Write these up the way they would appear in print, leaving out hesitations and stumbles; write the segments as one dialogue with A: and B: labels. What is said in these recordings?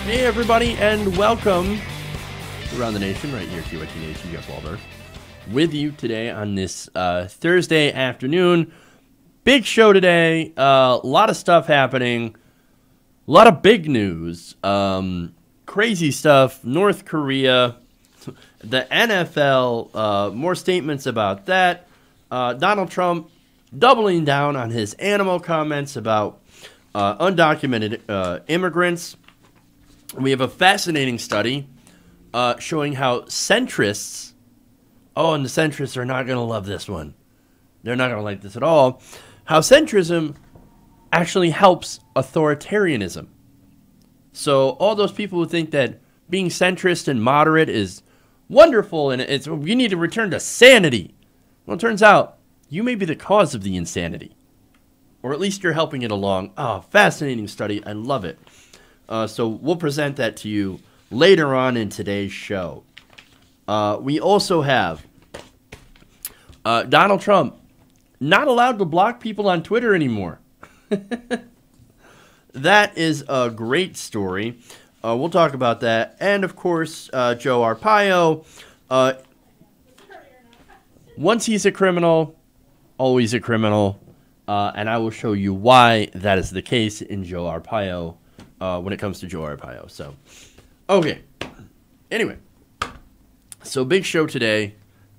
A: Hey everybody, and welcome to Around the Nation, right here, QIT Nation. Jeff Waldorf with you today on this Thursday afternoon. Big show today, a lot of stuff happening, a lot of big news, crazy stuff, North Korea, the NFL, more statements about that, Donald Trump doubling down on his animal comments about undocumented immigrants. We have a fascinating study showing how centrists, and the centrists are not going to love this one. They're not going to like this at all. How centrism actually helps authoritarianism. So all those people who think that being centrist and moderate is wonderful and you need to return to sanity. Well, it turns out you may be the cause of the insanity. Or at least you're helping it along. Oh, fascinating study. I love it. So we'll present that to you later on in today's show. We also have Donald Trump not allowed to block people on Twitter anymore. That is a great story. We'll talk about that. And, of course, Joe Arpaio. Once he's a criminal, always a criminal. And I will show you why that is the case in Joe Arpaio. When it comes to Joe Arpaio. So, okay. Anyway, so big show today.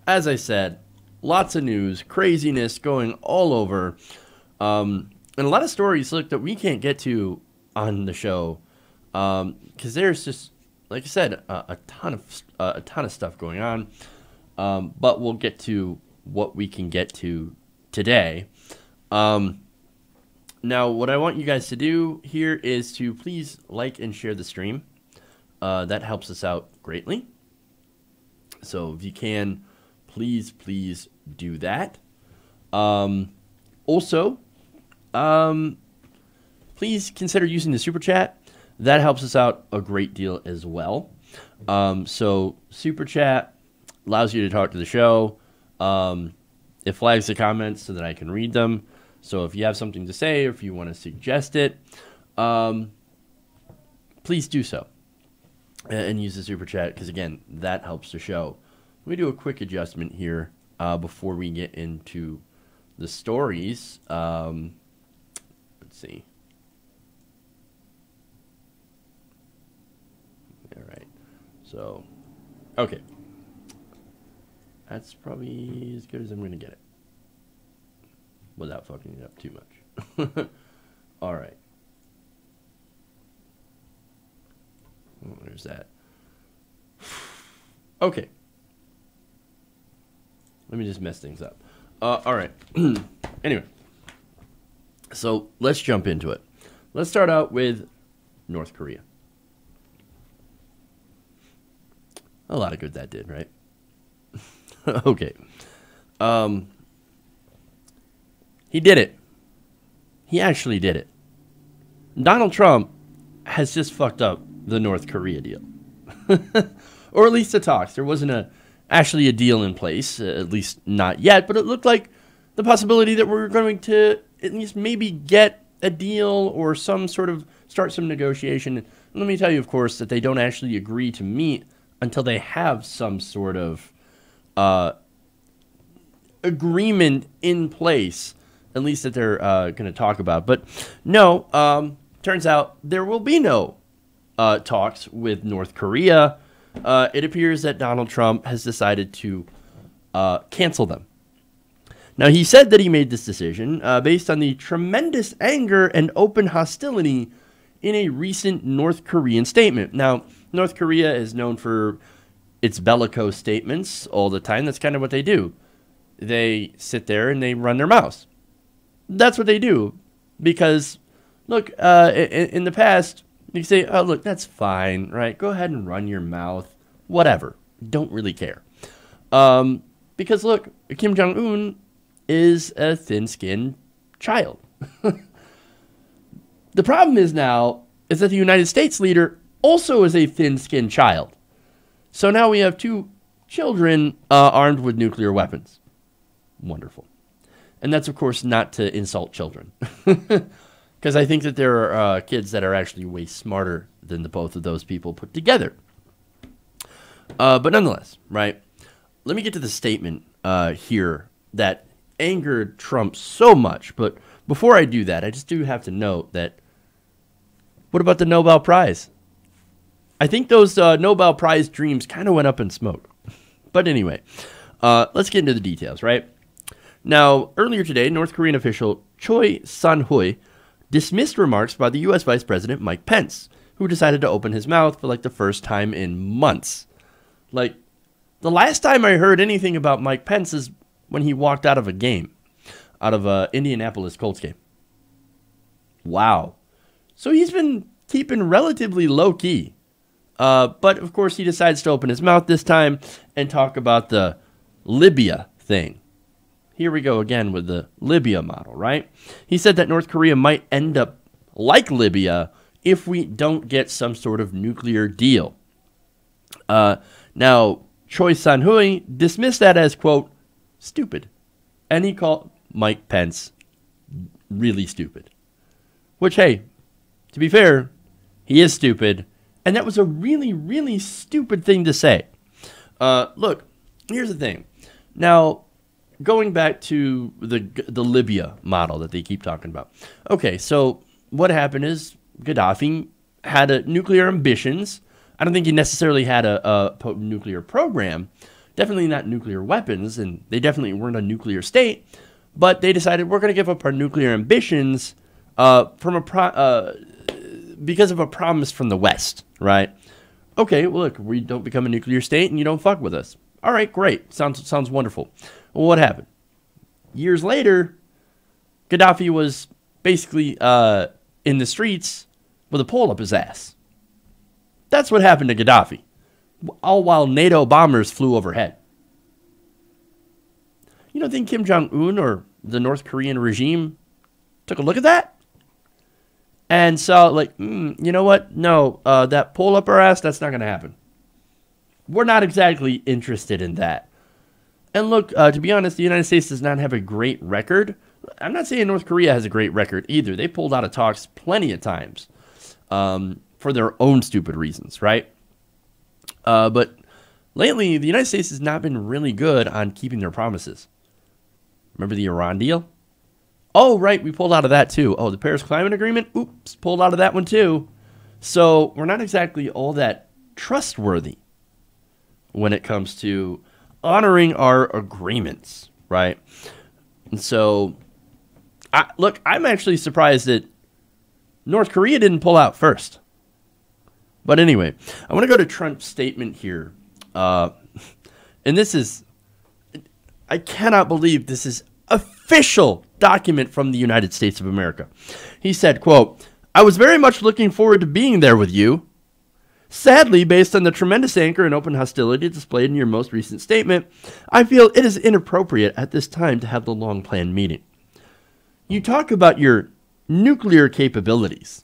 A: As I said, lots of news, craziness going all over, and a lot of stories that we can't get to on the show because there's just, like I said, a ton of stuff going on. But we'll get to what we can get to today. Now, what I want you guys to do here is to please like and share the stream. That helps us out greatly. So if you can, please do that. Also, please consider using the Super Chat. That helps us out a great deal as well. So Super Chat allows you to talk to the show. It flags the comments so that I can read them. So if you have something to say or if you want to suggest it, please do so. And use the Super Chat because, again, that helps the show. Let me do a quick adjustment here before we get into the stories. Let's see. All right. So, okay. That's probably as good as I'm going to get it. Without fucking it up too much. All right. Oh, there's that. Okay. Let me just mess things up. All right. Anyway. So let's jump into it. Let's start out with North Korea. A lot of good that did, right? Okay. He did it. He actually did it. Donald Trump has just fucked up the North Korea deal. Or at least the talks. There wasn't actually a deal in place, at least not yet, but it looked like the possibility that we're going to at least maybe get a deal or some sort of start some negotiation. And let me tell you, of course, that they don't actually agree to meet until they have some sort of agreement in place. At least that they're going to talk about. But no, turns out there will be no talks with North Korea. It appears that Donald Trump has decided to cancel them. Now, he said that he made this decision based on the tremendous anger and open hostility in a recent North Korean statement. Now, North Korea is known for its bellicose statements all the time. That's kind of what they do. They sit there and they run their mouths. That's what they do, because, look, in the past, you say, oh, look, that's fine, right? Go ahead and run your mouth, whatever. Don't really care. Because, look, Kim Jong-un is a thin-skinned child. The problem is now is that the United States leader also is a thin-skinned child. So now we have two children armed with nuclear weapons. Wonderful. And that's, of course, not to insult children. because I think that there are kids that are actually way smarter than the both of those people put together. But nonetheless, right? Let me get to the statement here that angered Trump so much. But before I do that, I just do have to note that, what about the Nobel Prize? I think those Nobel Prize dreams kind of went up in smoke. But anyway, let's get into the details, right? Now, earlier today, North Korean official Choi Sun-hui dismissed remarks by the U.S. Vice President Mike Pence, who decided to open his mouth for like the first time in months. Like, the last time I heard anything about Mike Pence is when he walked out of a game, out of a Indianapolis Colts game. Wow. So he's been keeping relatively low-key. But, of course, he decides to open his mouth this time and talk about the Libya thing. Here we go again with the Libya model, right? He said that North Korea might end up like Libya if we don't get some sort of nuclear deal. Now, Choi Sun-hui dismissed that as, quote, stupid. And he called Mike Pence really stupid. Which, hey, to be fair, he is stupid. And that was a really, really stupid thing to say. Look, here's the thing. Now, going back to the Libya model that they keep talking about. Okay, so what happened is Gaddafi had nuclear ambitions. I don't think he necessarily had a nuclear program. Definitely not nuclear weapons, and they definitely weren't a nuclear state. But they decided we're going to give up our nuclear ambitions because of a promise from the West, right? Okay, well, look, we don't become a nuclear state, and you don't fuck with us. All right, great. Sounds wonderful. Well, what happened? Years later, Gaddafi was basically in the streets with a pole up his ass. That's what happened to Gaddafi, all while NATO bombers flew overhead. You don't think Kim Jong-un or the North Korean regime took a look at that and saw, like, you know what? No, that pole up our ass, that's not going to happen. We're not exactly interested in that. And look, to be honest, the United States does not have a great record. I'm not saying North Korea has a great record either. They pulled out of talks plenty of times for their own stupid reasons, right? But lately, the United States has not been really good on keeping their promises. Remember the Iran deal? Oh, right, we pulled out of that too. Oh, the Paris Climate Agreement? Oops, pulled out of that one too. So we're not exactly all that trustworthy when it comes to honoring our agreements, right? And so, look, I'm actually surprised that North Korea didn't pull out first. But anyway, I want to go to Trump's statement here. And this is, I cannot believe this is official document from the United States of America. He said, quote, "I was very much looking forward to being there with you. Sadly, based on the tremendous anger and open hostility displayed in your most recent statement, I feel it is inappropriate at this time to have the long-planned meeting. You talk about your nuclear capabilities,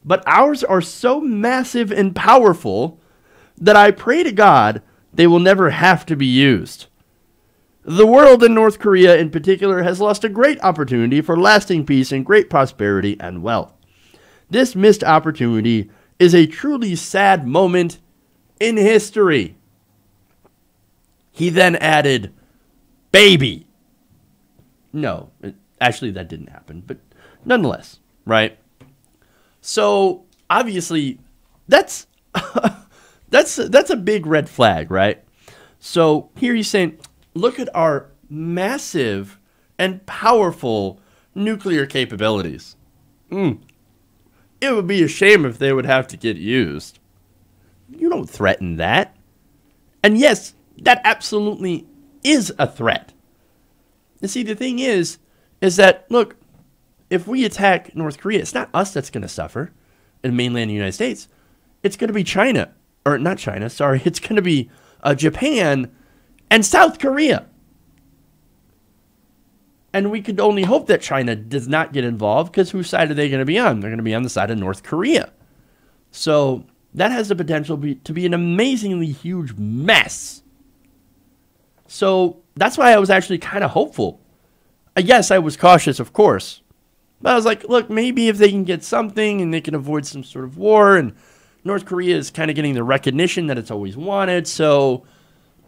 A: but ours are so massive and powerful that I pray to God they will never have to be used. The world, and North Korea in particular, has lost a great opportunity for lasting peace and great prosperity and wealth. This missed opportunity is a truly sad moment in history." He then added, "baby." No, actually that didn't happen, but nonetheless, right? So obviously that's that's a big red flag, right? So here he's saying, look at our massive and powerful nuclear capabilities. It would be a shame if they would have to get used. You don't threaten that. And yes, that absolutely is a threat. You see, the thing is that, look, if we attack North Korea, it's not us that's going to suffer in mainland United States. It's going to be China. Or not China, sorry. It's going to be Japan and South Korea. And we could only hope that China does not get involved, because whose side are they going to be on? They're going to be on the side of North Korea. So that has the potential to be an amazingly huge mess. So that's why I was actually kind of hopeful. Yes, I was cautious, of course. But I was like, look, maybe if they can get something and they can avoid some sort of war, and North Korea is kind of getting the recognition that it's always wanted, so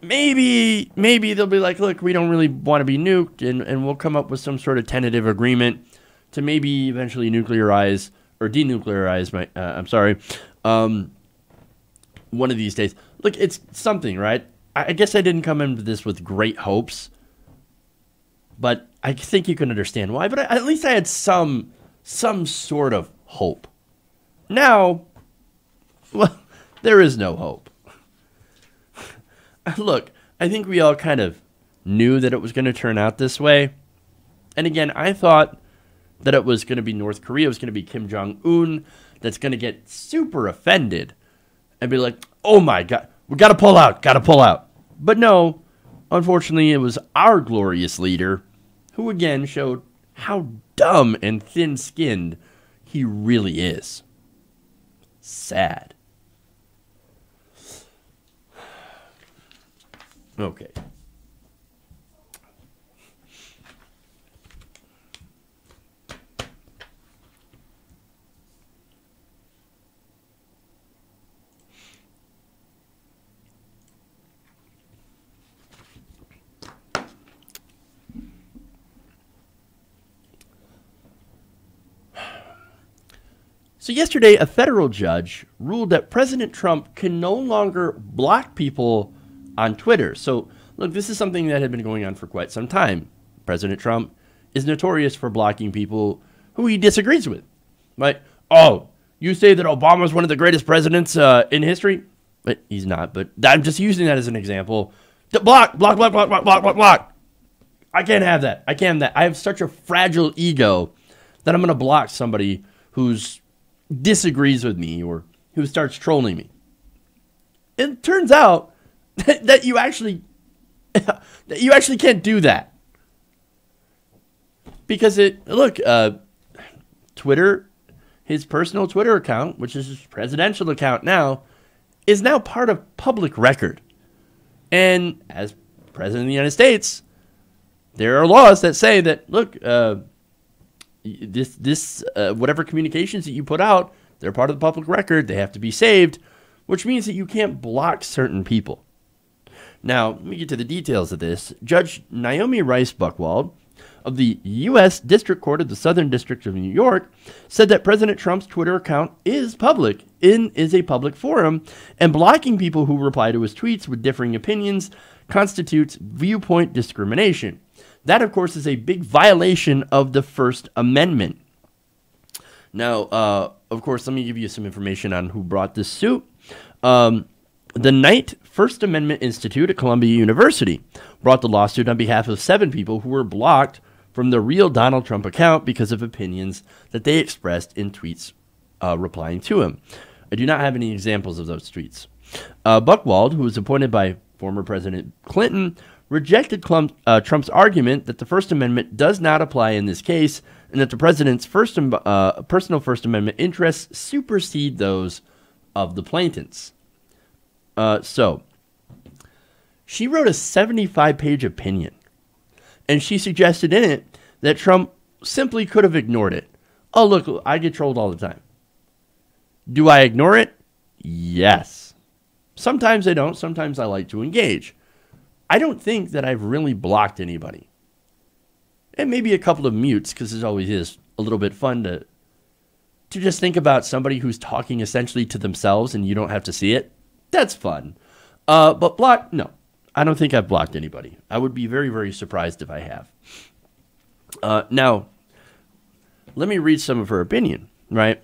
A: maybe they'll be like, look, we don't really want to be nuked, and we'll come up with some sort of tentative agreement to maybe eventually nuclearize or denuclearize one of these days. Look, it's something, right? I guess I didn't come into this with great hopes, but I think you can understand why. But at least I had some sort of hope. Now, well, there is no hope. Look, I think we all kind of knew that it was going to turn out this way. And again, I thought that it was going to be North Korea, it was going to be Kim Jong-un that's going to get super offended and be like, oh my God, we got to pull out. But no, unfortunately, it was our glorious leader who again showed how dumb and thin-skinned he really is. Sad. Okay. So yesterday, a federal judge ruled that President Trump can no longer block people on Twitter. So, look, this is something that had been going on for quite some time. President Trump is notorious for blocking people who he disagrees with. Right? Oh, you say that Obama is one of the greatest presidents in history? But he's not. But I'm just using that as an example. Block. I can't have that. I have such a fragile ego that I'm going to block somebody who's disagrees with me or who starts trolling me. It turns out that you actually can't do that, because Twitter, his personal Twitter account, which is his presidential account now, is now part of public record. And as president of the United States, there are laws that say that, look, whatever communications that you put out, they're part of the public record. They have to be saved, which means that you can't block certain people. Now, let me get to the details of this. Judge Naomi Rice Buchwald of the U.S. District Court of the Southern District of New York said that President Trump's Twitter account is public, is a public forum, and blocking people who reply to his tweets with differing opinions constitutes viewpoint discrimination. That, of course, is a big violation of the First Amendment. Now, of course, let me give you some information on who brought this suit. The Knight First Amendment Institute at Columbia University brought the lawsuit on behalf of 7 people who were blocked from the real Donald Trump account because of opinions that they expressed in tweets replying to him. I do not have any examples of those tweets. Buchwald, who was appointed by former President Clinton, rejected Trump's argument that the First Amendment does not apply in this case and that the president's personal First Amendment interests supersede those of the plaintiffs. So, she wrote a 75-page opinion, and she suggested in it that Trump simply could have ignored it. Oh, look, I get trolled all the time. Do I ignore it? Yes. Sometimes I don't. Sometimes I like to engage. I don't think that I've really blocked anybody. And maybe a couple of mutes, because it always is a little bit fun to just think about somebody who's talking essentially to themselves and you don't have to see it. That's fun. But block, no. I don't think I've blocked anybody. I would be very, very surprised if I have. Now, let me read some of her opinion, right?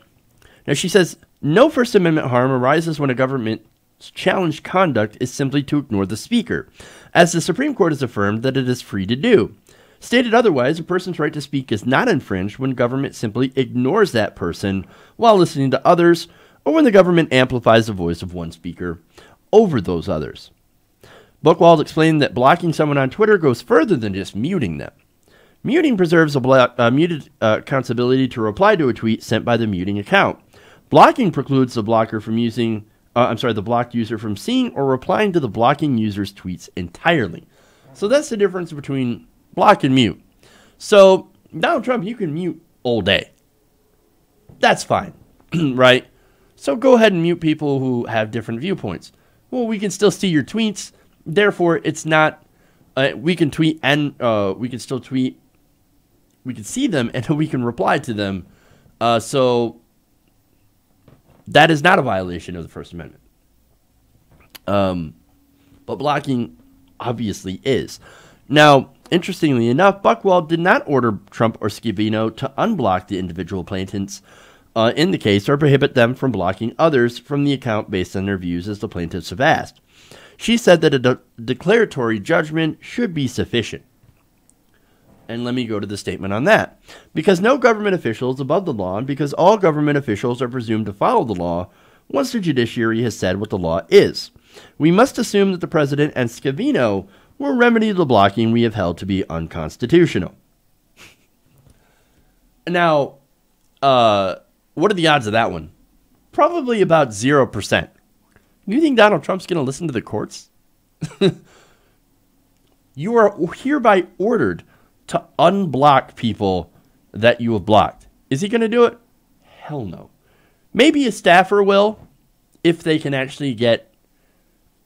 A: Now, she says, no First Amendment harm arises when a government's challenged conduct is simply to ignore the speaker, as the Supreme Court has affirmed that it is free to do. Stated otherwise, a person's right to speak is not infringed when government simply ignores that person while listening to others, or when the government amplifies the voice of one speaker over those others. Buchwald explained that blocking someone on Twitter goes further than just muting them. Muting preserves a muted account's ability to reply to a tweet sent by the muting account. Blocking precludes the blocker from the blocked user from seeing or replying to the blocking user's tweets entirely. So that's the difference between block and mute. So Donald Trump, you can mute all day. That's fine, right? So go ahead and mute people who have different viewpoints. Well, we can still see your tweets. Therefore, it's not, we can tweet and we can still tweet. We can see them and we can reply to them. So that is not a violation of the First Amendment. But blocking obviously is. Now, interestingly enough, Buchwald did not order Trump or Scavino to unblock the individual plaintiffs in the case or prohibit them from blocking others from the account based on their views as the plaintiffs have asked. She said that a declaratory judgment should be sufficient. And let me go to the statement on that. Because no government official is above the law, and because all government officials are presumed to follow the law once the judiciary has said what the law is, we must assume that the president and Scavino will remedy the blocking we have held to be unconstitutional. Now, what are the odds of that one? Probably about 0%. You think Donald Trump's going to listen to the courts? You are hereby ordered to unblock people that you have blocked. Is he going to do it? Hell no. Maybe a staffer will, if they can actually get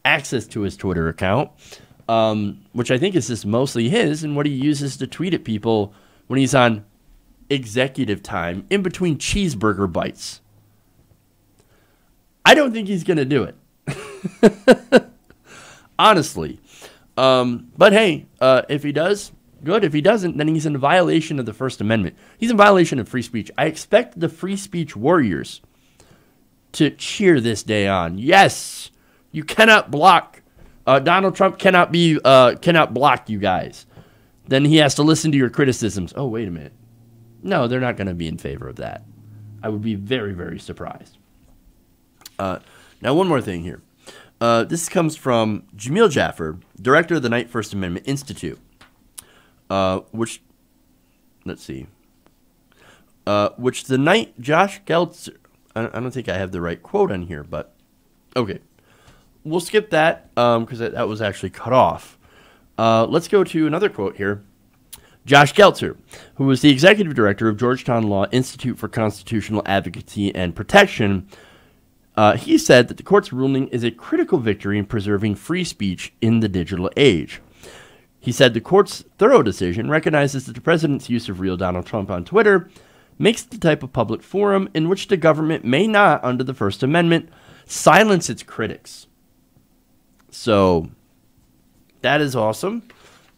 A: access to his Twitter account, which I think is just mostly his, and what he uses to tweet at people when he's on executive time in between cheeseburger bites. I don't think he's going to do it. Honestly. But hey, if he does, good. If he doesn't, then he's in violation of the First Amendment. He's in violation of free speech. I expect the free speech warriors to cheer this day on. Yes, you cannot block. Donald Trump cannot block you guys. Then he has to listen to your criticisms. Oh, wait a minute. No, they're not going to be in favor of that. I would be very, very surprised. Now, one more thing here. This comes from Jamil Jaffer, director of the Knight First Amendment Institute, which the Knight Josh Geltzer, I don't think I have the right quote on here, but okay. We'll skip that because that was actually cut off. Let's go to another quote here. Josh Geltzer, who was the executive director of Georgetown Law Institute for Constitutional Advocacy and Protection, he said that the court's ruling is a critical victory in preserving free speech in the digital age. He said the court's thorough decision recognizes that the president's use of real Donald Trump on Twitter makes the type of public forum in which the government may not, under the First Amendment, silence its critics. So that is awesome.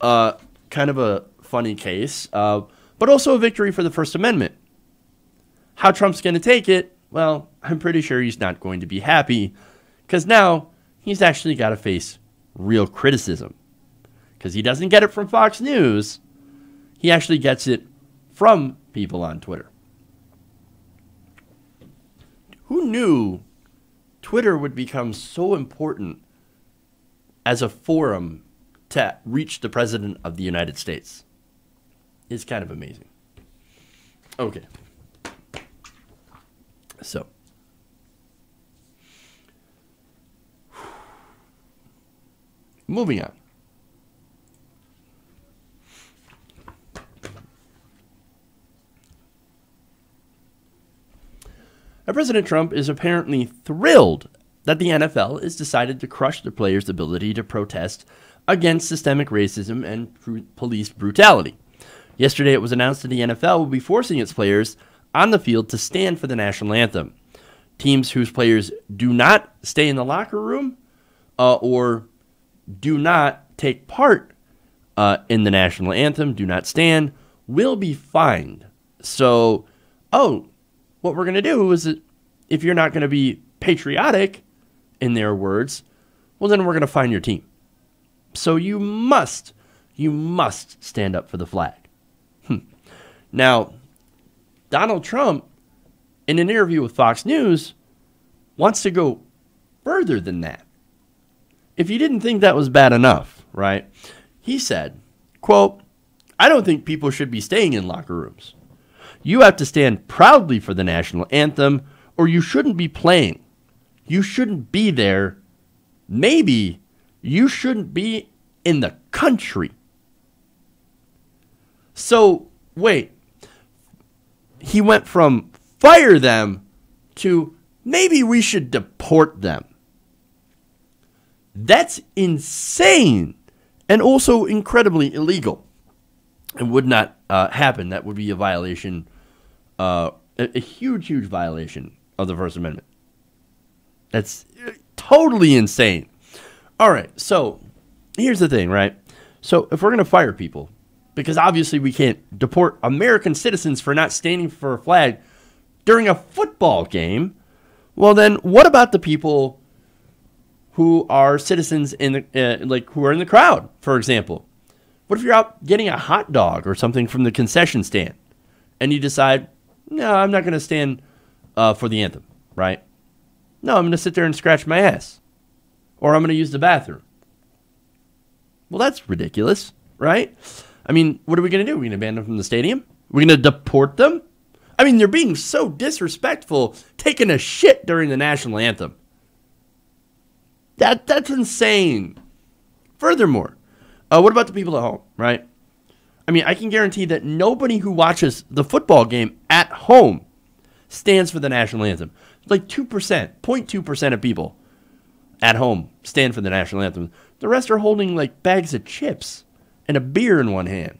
A: Kind of a funny case, but also a victory for the First Amendment. How Trump's going to take it? Well, I'm pretty sure he's not going to be happy because now he's actually got to face real criticism because he doesn't get it from Fox News. He actually gets it from people on Twitter. Who knew Twitter would become so important as a forum to reach the President of the United States? It's kind of amazing. Okay. So. Moving on. President Trump is apparently thrilled that the NFL has decided to crush the players' ability to protest against systemic racism and police brutality. Yesterday, it was announced that the NFL will be forcing its players on the field to stand for the national anthem. Teams whose players do not stay in the locker room or do not take part in the national anthem, do not stand, will be fined. So, what we're going to do is that if you're not going to be patriotic, in their words, well, then we're going to fine your team. So you must stand up for the flag. Now, Donald Trump, in an interview with Fox News, wants to go further than that. If you didn't think that was bad enough, right? He said, quote, "I don't think people should be staying in locker rooms. You have to stand proudly for the national anthem, or you shouldn't be playing. You shouldn't be there. Maybe you shouldn't be in the country." So, wait. he went from fire them to maybe we should deport them. That's insane and also incredibly illegal. It would not happen. That would be a violation, a huge, huge violation of the First Amendment. That's totally insane. All right, so here's the thing, right? So if we're going to fire people, because obviously we can't deport American citizens for not standing for a flag during a football game, well then what about the people who are citizens in the who are in the crowd, for example? What if you're out getting a hot dog or something from the concession stand and you decide, no, I'm not going to stand for the anthem, right? No, I'm going to sit there and scratch my ass. Or I'm going to use the bathroom. Well, that's ridiculous, right? I mean, what are we going to do? Are we going to ban them from the stadium? We're going to deport them? I mean, they're being so disrespectful, taking a shit during the national anthem. That's insane. Furthermore, what about the people at home, right? I mean, I can guarantee that nobody who watches the football game at home stands for the national anthem. Like 2%, 0.2% of people at home stand for the national anthem. The rest are holding like bags of chips and a beer in one hand.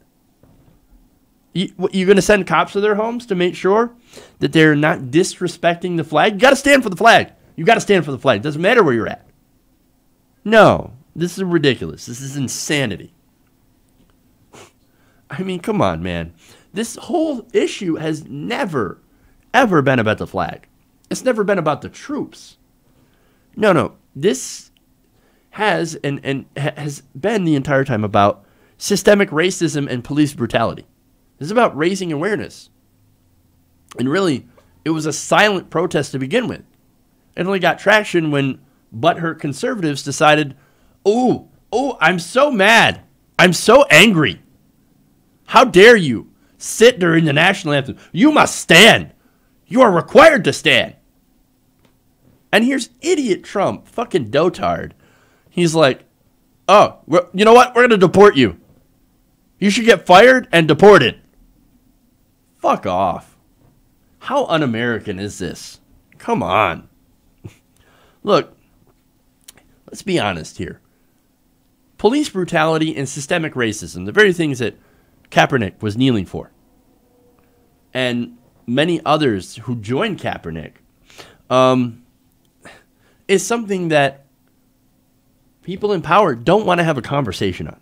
A: You going to send cops to their homes to make sure that they're not disrespecting the flag? You got to stand for the flag. You got to stand for the flag. Doesn't matter where you're at. No, this is ridiculous. This is insanity. I mean, come on, man. This whole issue has never, ever been about the flag. It's never been about the troops. No. This has and has been the entire time about systemic racism and police brutality. This is about raising awareness. And really, it was a silent protest to begin with. It only got traction when butthurt conservatives decided, oh, I'm so mad. I'm so angry. How dare you sit during the national anthem? You must stand. You are required to stand. And here's idiot Trump, fucking dotard. He's like, oh, you know what? We're going to deport you. You should get fired and deported. Fuck off. How un-American is this? Come on. Look, let's be honest here. Police brutality and systemic racism, the very things that Kaepernick was kneeling for, and many others who joined Kaepernick, is something that people in power don't want to have a conversation on.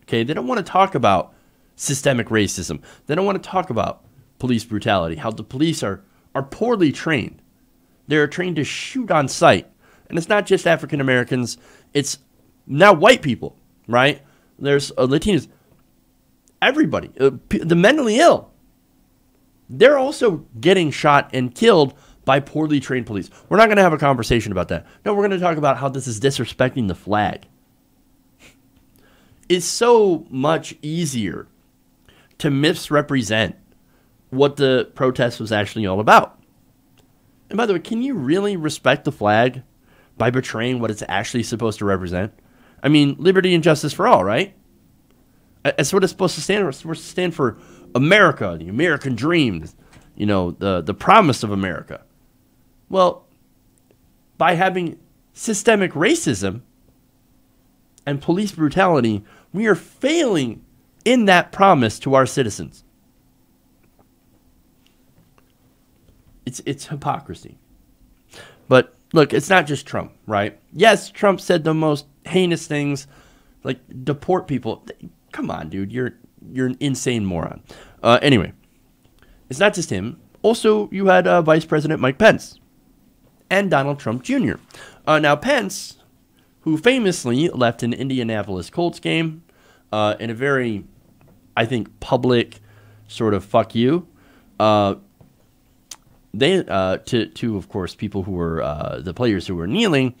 A: Okay, they don't want to talk about systemic racism. They don't want to talk about police brutality, how the police are poorly trained. They're trained to shoot on sight. And it's not just African Americans, it's now white people, right? There's Latinos. Everybody, the mentally ill, they're also getting shot and killed by poorly trained police. We're not going to have a conversation about that. No, we're going to talk about how this is disrespecting the flag. It's so much easier to misrepresent what the protest was actually all about. And by the way, can you really respect the flag by betraying what it's actually supposed to represent? I mean, liberty and justice for all, right? That's what it's supposed to stand for. It's supposed to stand for America, the American dream, you know, the promise of America. Well, by having systemic racism and police brutality, we are failing in that promise to our citizens. It's hypocrisy. But look, it's not just Trump, right? Yes, Trump said the most heinous things, like deport people. Come on, dude, you're an insane moron. Anyway, it's not just him. Also, you had Vice President Mike Pence and Donald Trump Jr. Now, Pence, who famously left an Indianapolis Colts game in a very, I think, public sort of fuck you. They, to of course, people who were the players who were kneeling,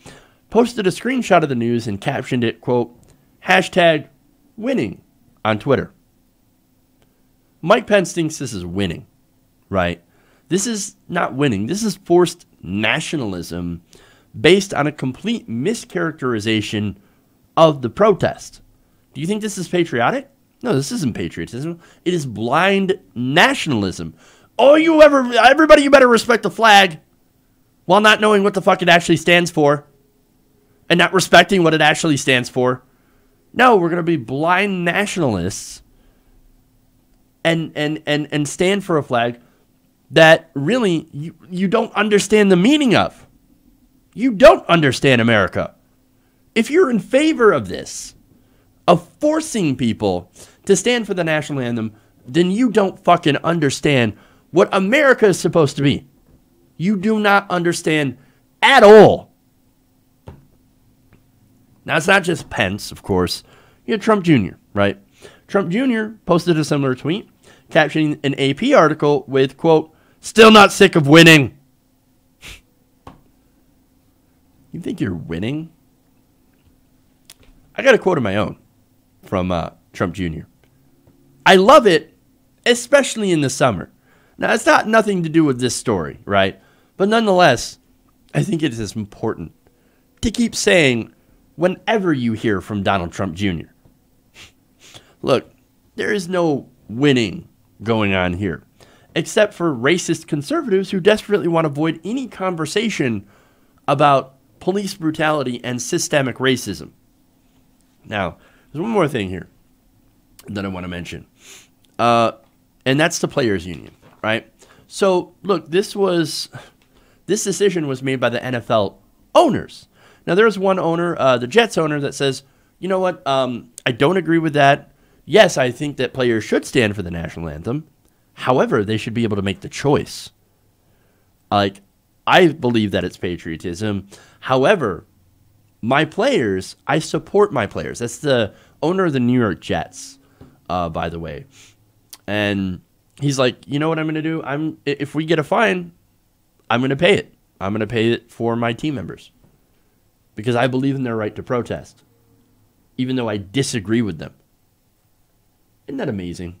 A: posted a screenshot of the news and captioned it, quote, #winning on Twitter. Mike Pence thinks this is winning, right? This is not winning. This is forced nationalism based on a complete mischaracterization of the protest. Do you think this is patriotic? No, this isn't patriotism. It is blind nationalism. everybody, you better respect the flag, while not knowing what the fuck it actually stands for and not respecting what it actually stands for. No, we're going to be blind nationalists and stand for a flag that really you don't understand the meaning of. You don't understand America. If you're in favor of this, of forcing people to stand for the national anthem, then you don't fucking understand what America is supposed to be. You do not understand at all. Now, it's not just Pence, of course. You have Trump Jr., right? Trump Jr. posted a similar tweet, captioning an AP article with, quote, "Still not sick of winning." You think you're winning? I got a quote of my own from Trump Jr. "I love it, especially in the summer." Now, it's not nothing to do with this story, right? But nonetheless, I think it is important to keep saying whenever you hear from Donald Trump Jr. Look, there is no winning going on here, except for racist conservatives who desperately want to avoid any conversation about police brutality and systemic racism. Now, there's one more thing here that I want to mention, and that's the players' union, right? So, look, this decision was made by the NFL owners. Now, there's one owner, the Jets owner, that says, you know what, I don't agree with that. Yes, I think that players should stand for the national anthem. However, they should be able to make the choice. Like, I believe that it's patriotism. However, my players, I support my players. That's the owner of the New York Jets, by the way. And he's like, you know what I'm going to do? If we get a fine, I'm going to pay it. I'm going to pay it for my team members because I believe in their right to protest, even though I disagree with them. Isn't that amazing?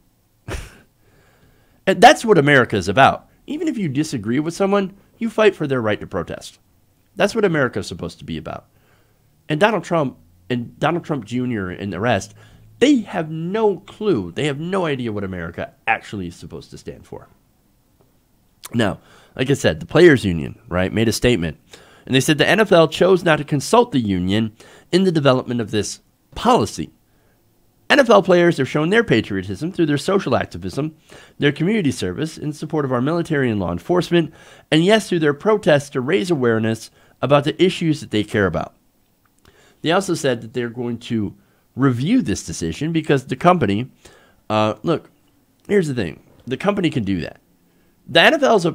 A: And that's what America is about. Even if you disagree with someone, you fight for their right to protest. That's what America is supposed to be about. And Donald Trump Jr. and the rest, they have no clue. They have no idea what America actually is supposed to stand for. Now, like I said, the players' union, right, made a statement. And they said the NFL chose not to consult the union in the development of this policy. NFL players have shown their patriotism through their social activism, their community service in support of our military and law enforcement, and yes, through their protests to raise awareness about the issues that they care about. They also said that they're going to review this decision because the company, look, here's the thing. The company can do that. The NFL is,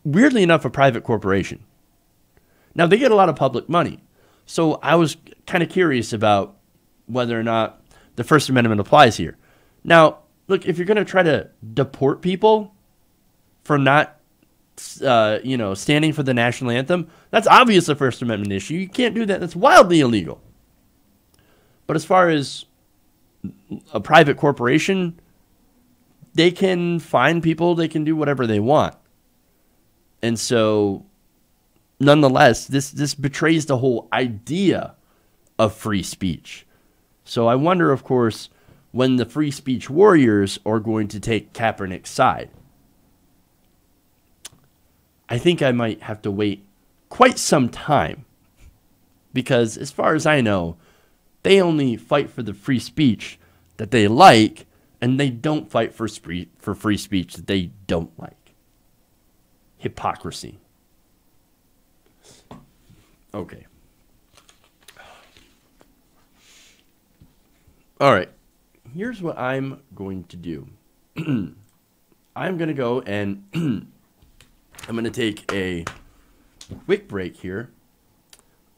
A: weirdly enough, a private corporation. Now, they get a lot of public money. So I was kind of curious about whether or not the First Amendment applies here. Now, look, if you're going to try to deport people for not, standing for the national anthem, that's obviously a First Amendment issue. You can't do that. That's wildly illegal. But as far as a private corporation, they can fine people. They can do whatever they want. And so, nonetheless, this betrays the whole idea of free speech. So I wonder, of course, when the free speech warriors are going to take Kaepernick's side. I think I might have to wait quite some time because as far as I know, they only fight for the free speech that they like and they don't fight for free speech that they don't like. Hypocrisy. Okay. All right, here's what I'm going to do. I'm going to go and I'm going to take a quick break here.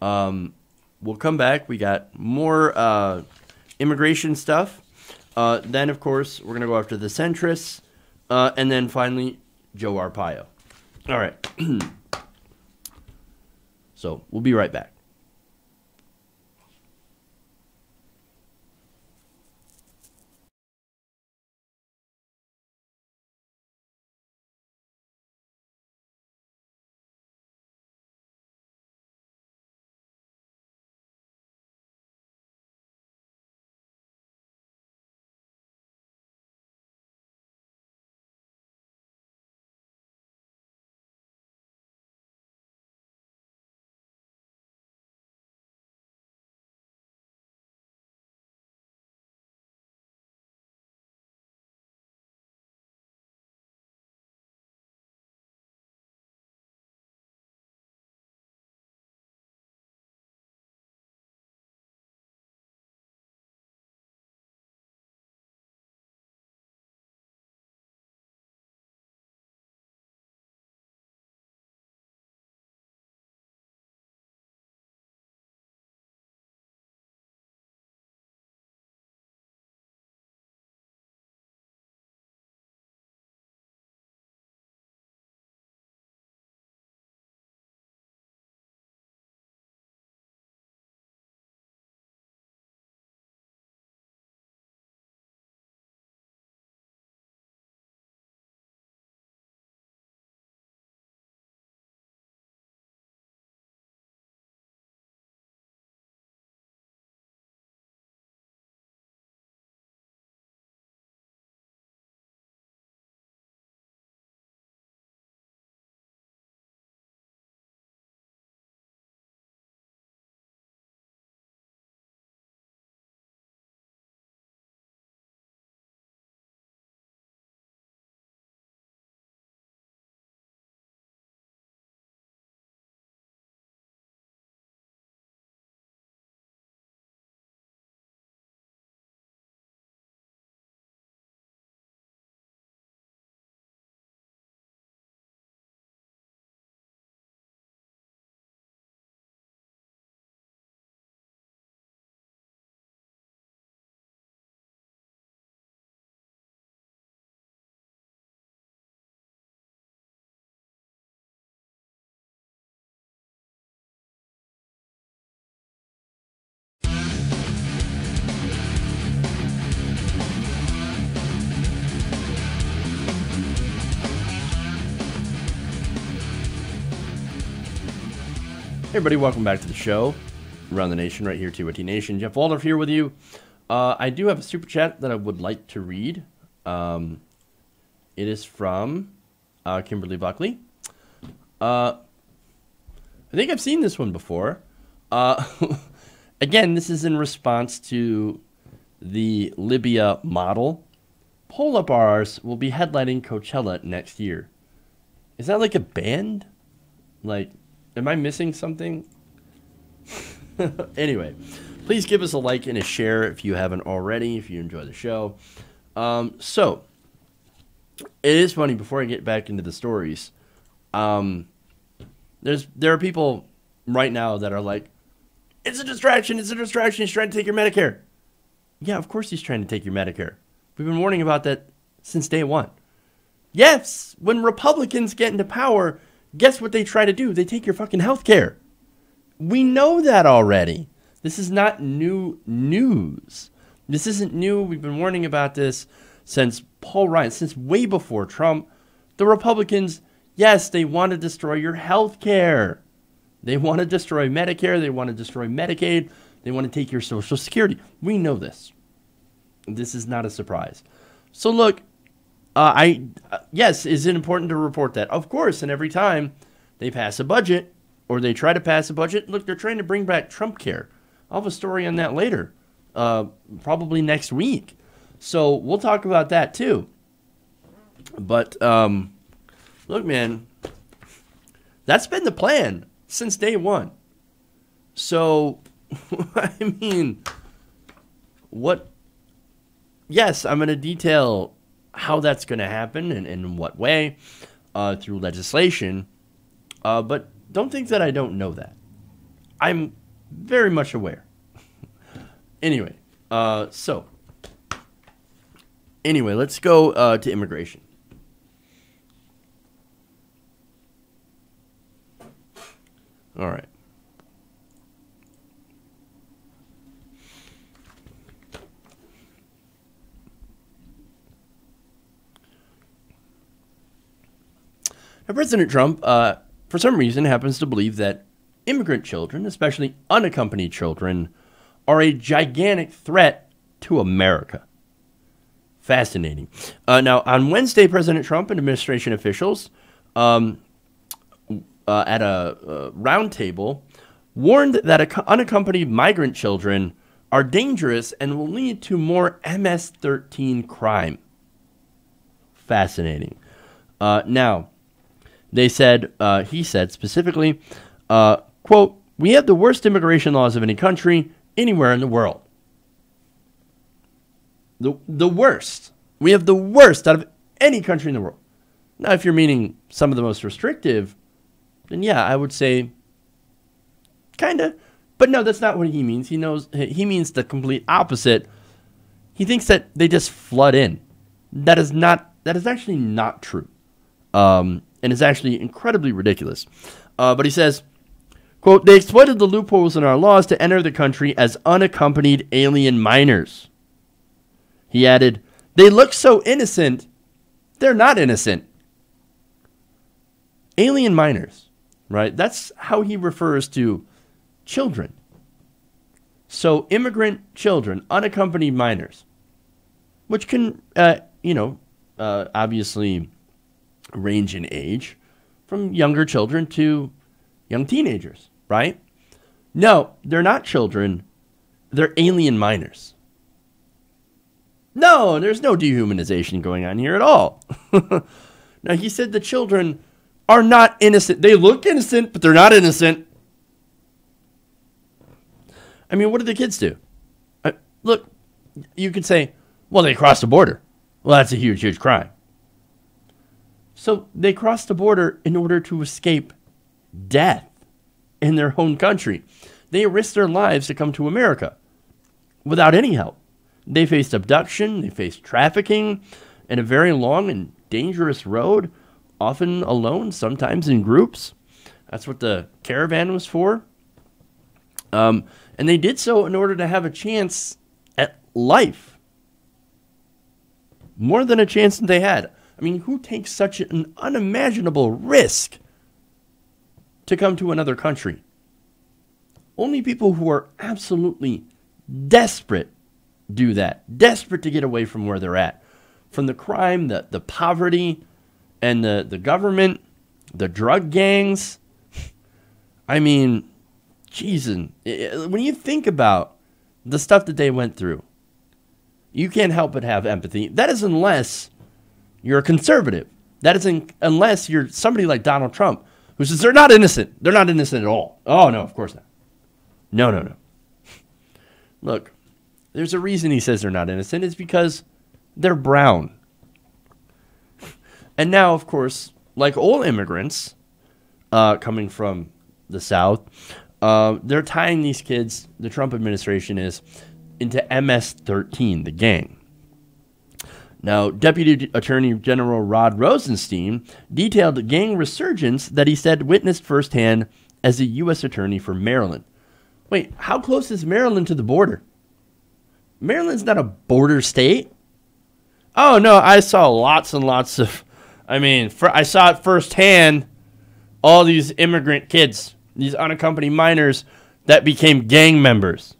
A: We'll come back. We got more immigration stuff. Then, of course, we're going to go after the centrists. And then finally, Joe Arpaio. All right. So we'll be right back. Hey everybody, welcome back to the show. Around the Nation, right here, TYT Nation. Jeff Waldorf here with you. I do have a super chat that I would like to read. It is from Kimberly Buckley. I think I've seen this one before. Again, this is in response to the Libya model. Polar Bars will be headlining Coachella next year. Is that like a band? Like, am I missing something? Anyway, please give us a like and a share if you haven't already, if you enjoy the show. So, it is funny, before I get back into the stories, there are people right now that are like, it's a distraction, he's trying to take your Medicare. Yeah, of course he's trying to take your Medicare. We've been warning about that since day one. Yes, when Republicans get into power, guess what they try to do? They take your fucking health care. We know that already. This is not new news. This isn't new. We've been warning about this since Paul Ryan, since way before Trump. The Republicans, yes, they want to destroy your health care. They want to destroy Medicare. They want to destroy Medicaid. They want to take your Social Security. We know this. This is not a surprise. So look, yes, is it important to report that? Of course, and every time they pass a budget, or they try to pass a budget, look, they're trying to bring back Trump care. I'll have a story on that later, probably next week. So we'll talk about that too. But look, man, that's been the plan since day one. So, I mean, yes, I'm going to detail how that's going to happen and in what way through legislation. But don't think that I don't know that. I'm very much aware. Anyway, let's go to immigration. All right. Now, President Trump, for some reason, happens to believe that immigrant children, especially unaccompanied children, are a gigantic threat to America. Fascinating. Now, on Wednesday, President Trump and administration officials at a roundtable warned that unaccompanied migrant children are dangerous and will lead to more MS-13 crime. Fascinating. Now, he said specifically, quote, "We have the worst immigration laws of any country anywhere in the world." The worst. We have the worst out of any country in the world. Now, if you're meaning some of the most restrictive, then yeah, I would say kind of. But no, that's not what he means. He means the complete opposite. He thinks that they just flood in. That is actually not true. And is actually incredibly ridiculous. But he says, quote, "They exploited the loopholes in our laws to enter the country as unaccompanied alien minors." He added, "They look so innocent. They're not innocent." Alien minors, right? That's how he refers to children. So immigrant children, unaccompanied minors, which can, obviously range in age from younger children to young teenagers, right? No, they're not children. They're alien minors. No, there's no dehumanization going on here at all. Now, he said the children are not innocent. They look innocent, but they're not innocent. I mean, what do the kids do? Look, you could say, well, they crossed the border. Well, that's a huge, huge crime. So they crossed the border in order to escape death in their home country. They risked their lives to come to America without any help. They faced abduction, they faced trafficking, and a very long and dangerous road, often alone, sometimes in groups. That's what the caravan was for. And they did so in order to have a chance at life. More than a chance that they had. I mean, who takes such an unimaginable risk to come to another country? Only people who are absolutely desperate do that. Desperate to get away from where they're at. From the crime, the poverty, and the government, the drug gangs. I mean, Jesus. When you think about the stuff that they went through, you can't help but have empathy. That is unless you're a conservative. That is unless you're somebody like Donald Trump, who says they're not innocent. They're not innocent at all. Oh, no, of course not. No. Look, there's a reason he says they're not innocent. It's because they're brown. And now, of course, like all immigrants coming from the South, they're tying these kids, the Trump administration is, into MS-13, the gang. Now, Deputy Attorney General Rod Rosenstein detailed the gang resurgence that he said witnessed firsthand as a U.S. attorney for Maryland. Wait, how close is Maryland to the border? Maryland's not a border state. Oh, no, I saw lots and lots of, I saw it firsthand, all these immigrant kids, these unaccompanied minors that became gang members.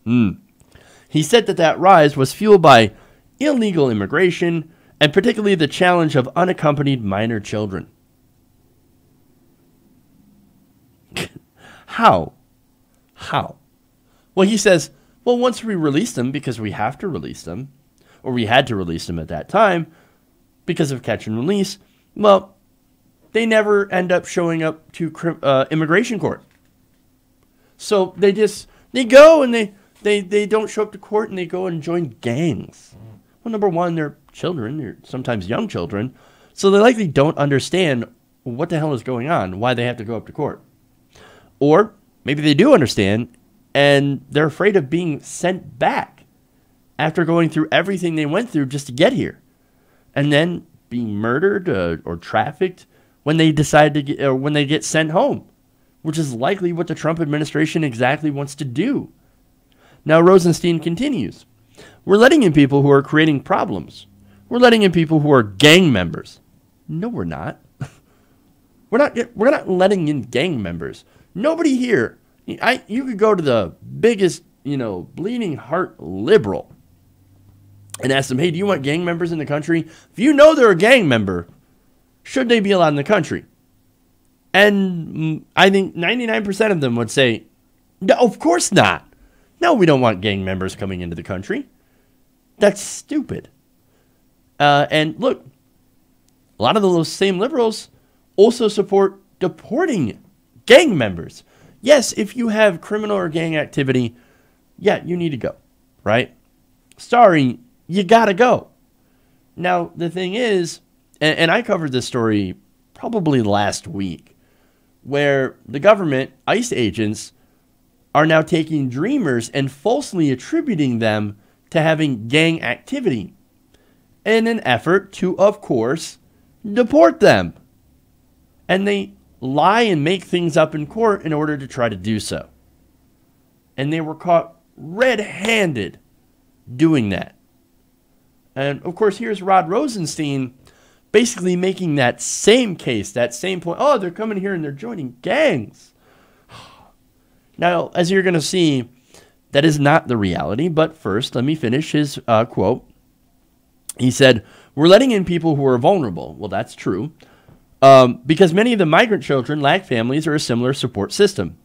A: He said that rise was fueled by illegal immigration and particularly the challenge of unaccompanied minor children. How? Well, he says, once we release them, because we have to release them, or we had to release them at that time because of catch and release, well, they never end up showing up to immigration court. So they go and they don't show up to court and they go and join gangs. Well, number one, they're children, they're sometimes young children, so they likely don't understand what the hell is going on, why they have to go up to court. Or maybe they do understand and they're afraid of being sent back after going through everything they went through just to get here, and then being murdered or trafficked when they decide to get, or when they get sent home, which is likely what the Trump administration exactly wants to do. Now, Rosenstein continues, we're letting in people who are creating problems. We're letting in people who are gang members. No, we're not. We're not letting in gang members. Nobody here. You could go to the biggest, bleeding heart liberal and ask them, hey, do you want gang members in the country? If you know they're a gang member, should they be allowed in the country? And I think 99% of them would say, no, of course not. No, we don't want gang members coming into the country. That's stupid. And look, a lot of those same liberals also support deporting gang members. Yes, if you have criminal or gang activity, yeah, you need to go, right? Sorry, you gotta go. Now, the thing is, and I covered this story probably last week, where the government, ICE agents, are now taking dreamers and falsely attributing them to having gang activity in an effort to, of course, deport them. And they lie and make things up in court in order to try to do so. And they were caught red-handed doing that. And, of course, here's Rod Rosenstein basically making that same case, that same point. Oh, they're coming here and they're joining gangs. Now, as you're going to see, that is not the reality. But first, let me finish his quote. He said, we're letting in people who are vulnerable. Well, that's true. Because many of the migrant children lack families or a similar support system.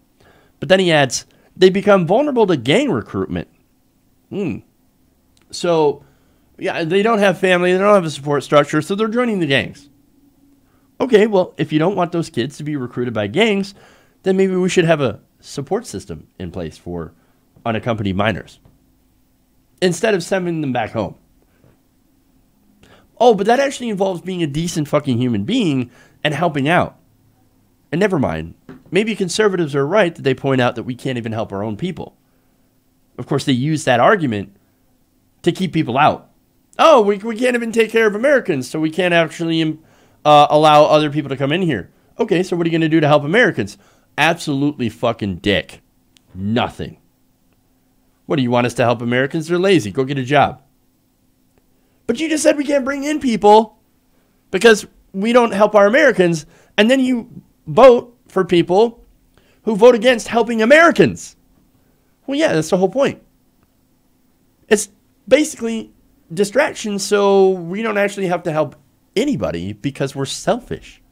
A: But then he adds, they become vulnerable to gang recruitment. So, yeah, they don't have family, they don't have a support structure, so they're joining the gangs. Okay, well, if you don't want those kids to be recruited by gangs, then maybe we should have a support system in place for unaccompanied minors instead of sending them back home. Oh, but that actually involves being a decent fucking human being and helping out. And never mind. Maybe conservatives are right that they point out that we can't even help our own people. Of course, they use that argument to keep people out. Oh, we can't even take care of Americans, so we can't actually allow other people to come in here. Okay, so what are you going to do to help Americans? Absolutely fucking dick. Nothing. What, do you want us to help Americans? They're lazy. Go get a job. But you just said we can't bring in people because we don't help our Americans, and then you vote for people who vote against helping Americans. Well, yeah, that's the whole point. It's basically distraction so we don't actually have to help anybody because we're selfish.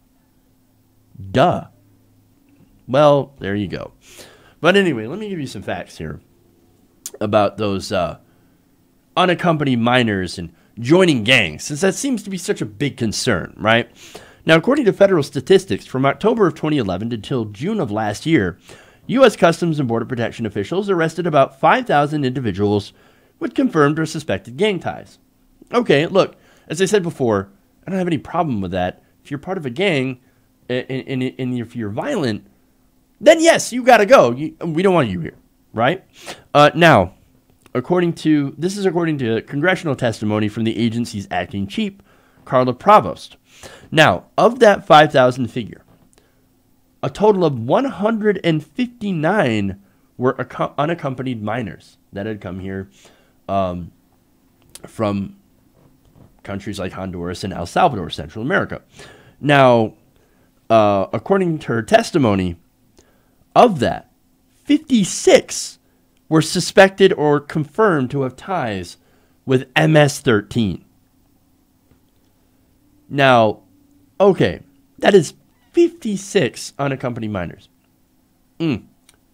A: Duh. Well, there you go. But anyway, let me give you some facts here about those unaccompanied minors and joining gangs, since that seems to be such a big concern, right? Now, according to federal statistics, from October of 2011 until June of last year, U.S. Customs and Border Protection officials arrested about 5,000 individuals with confirmed or suspected gang ties. Okay, look, as I said before, I don't have any problem with that. If you're part of a gang and if you're violent, then yes, you got to go. We don't want you here, right? Now, according to congressional testimony from the agency's acting chief, Carla Provost. Now, of that 5,000 figure, a total of 159 were unaccompanied minors that had come here from countries like Honduras and El Salvador, Central America. Now, according to her testimony, of that, 56 were suspected or confirmed to have ties with MS-13. Now, okay, that is 56 unaccompanied minors.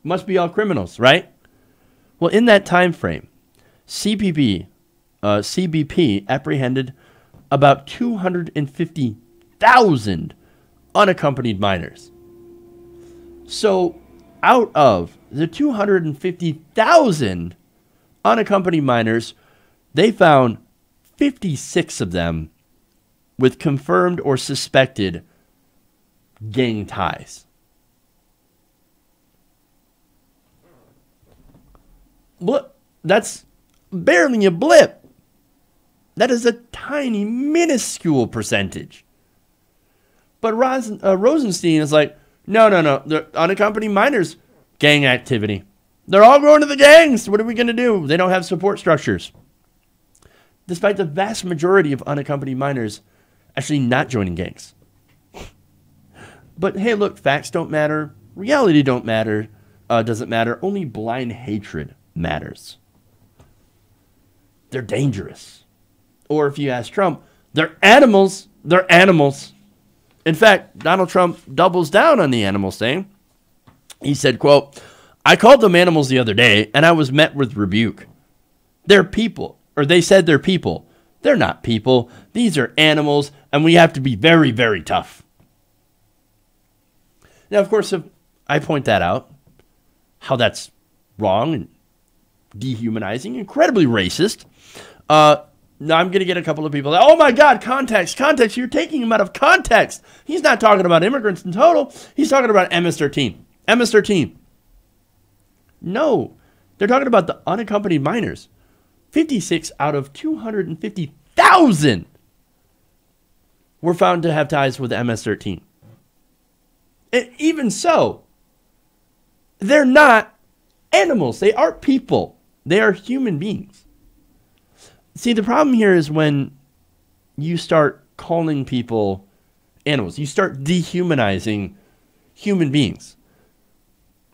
A: Must be all criminals, right? Well, in that time frame, CBP apprehended about 250,000 unaccompanied minors. So, out of the 250,000 unaccompanied minors, they found 56 of them with confirmed or suspected gang ties. What? That's barely a blip. That is a tiny, minuscule percentage. But Rosenstein is like, no. The unaccompanied minors, gang activity. They're all going to the gangs. What are we going to do? They don't have support structures. Despite the vast majority of unaccompanied minors actually not joining gangs. But hey, look, facts don't matter. Reality doesn't matter. Only blind hatred matters. They're dangerous. Or if you ask Trump, they're animals. They're animals. In fact, Donald Trump doubles down on the animals thing. He said, quote, I called them animals the other day, and I was met with rebuke. They're people. Or they said they're people. They're not people. These are animals, and we have to be very, very tough. Now, of course, if I point that out, how that's wrong and dehumanizing, incredibly racist, now I'm going to get a couple of people that, oh my God, context, you're taking him out of context. He's not talking about immigrants in total. He's talking about MS-13. MS-13. No, they're talking about the unaccompanied minors. 56 out of 250,000 were found to have ties with MS-13. And even so, they're not animals. They are people. They are human beings. See, the problem here is when you start calling people animals. You start dehumanizing human beings.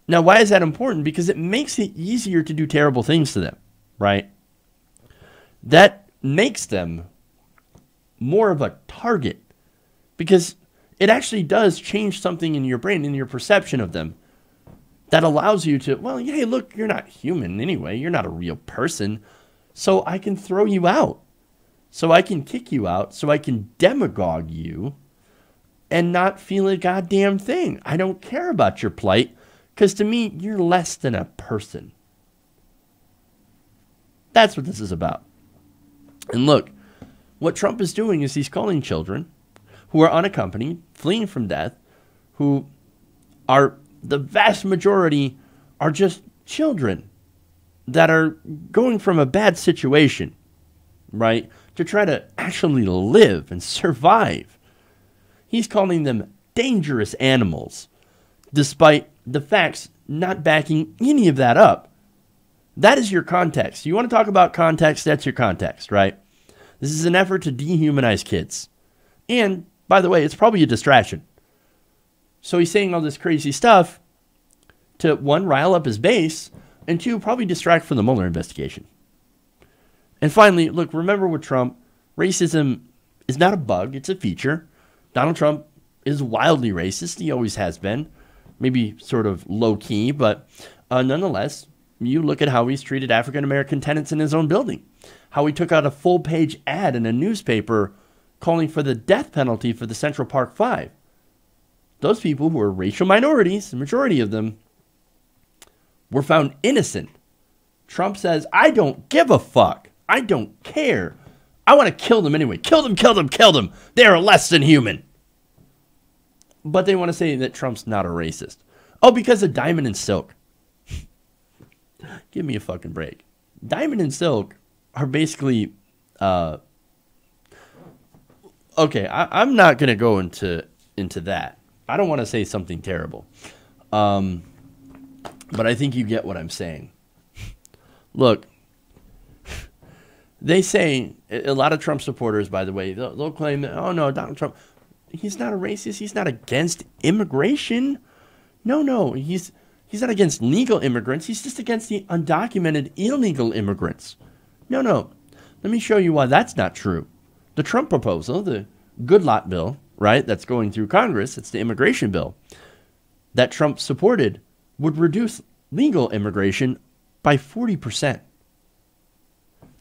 A: Now, why is that important? Because it makes it easier to do terrible things to them, right? That makes them more of a target because it actually does change something in your brain, in your perception of them, that allows you to, well, hey, look, you're not human anyway. You're not a real person. So I can throw you out. So I can kick you out. So I can demagogue you and not feel a goddamn thing. I don't care about your plight because to me, you're less than a person. That's what this is about. And look, what Trump is doing is he's calling children who are unaccompanied, fleeing from death, who are, the vast majority are just children that are going from a bad situation, right, to try to actually live and survive. He's calling them dangerous animals, despite the facts not backing any of that up. That is your context. You want to talk about context? That's your context, right? This is an effort to dehumanize kids. And, by the way, it's probably a distraction. So he's saying all this crazy stuff to, one, rile up his base, And two, probably distract from the Mueller investigation. And finally, look, remember with Trump, racism is not a bug, it's a feature. Donald Trump is wildly racist. He always has been. Maybe sort of low-key, but nonetheless, you look at how he's treated African-American tenants in his own building. How he took out a full-page ad in a newspaper calling for the death penalty for the Central Park Five. Those people who are racial minorities, the majority of them, were found innocent. Trump says, I don't give a fuck. I don't care. I want to kill them anyway. Kill them, kill them, kill them. They are less than human. But they want to say that Trump's not a racist. Oh, because of Diamond and Silk. Give me a fucking break. Diamond and Silk are basically... okay, I'm not going to go into that. I don't want to say something terrible. But I think you get what I'm saying. Look, they say, a lot of Trump supporters, by the way, they'll claim that, oh no, Donald Trump, he's not a racist. He's not against immigration. No, he's not against legal immigrants. He's just against the undocumented illegal immigrants. No. Let me show you why that's not true. The Trump proposal, the good lot bill, right, that's going through Congress, it's the immigration bill, that Trump supported, would reduce legal immigration by 40%.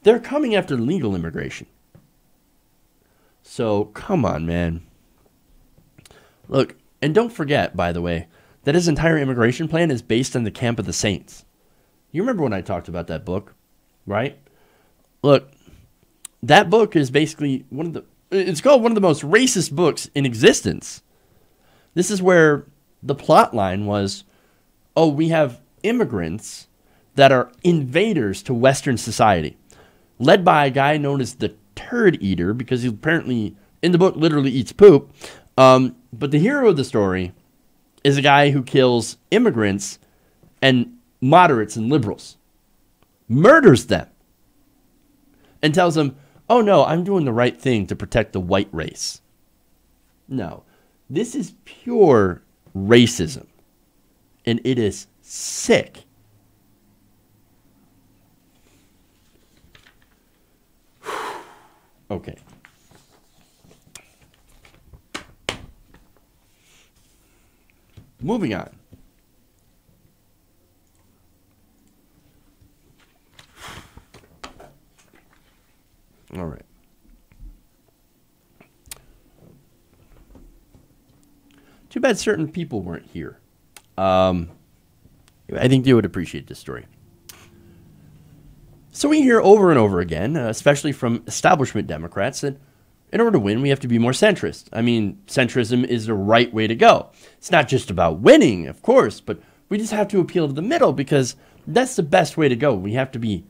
A: They're coming after legal immigration. So, come on, man. Look, and don't forget, by the way, that his entire immigration plan is based on the Camp of the Saints. You remember when I talked about that book, right? Look, that book is basically it's called one of the most racist books in existence. This is where the plot line was, oh, we have immigrants that are invaders to Western society, led by a guy known as the Turd Eater, because he apparently, in the book, literally eats poop. But the hero of the story is a guy who kills immigrants and moderates and liberals, murders them, and tells them, oh no, I'm doing the right thing to protect the white race. No, this is pure racism, and it is sick. Okay. Moving on. All right. Too bad certain people weren't here. I think they would appreciate this story. So we hear over and over again, especially from establishment Democrats, that in order to win, we have to be more centrist. I mean, centrism is the right way to go. It's not just about winning, of course, but we just have to appeal to the middle because that's the best way to go. We have to be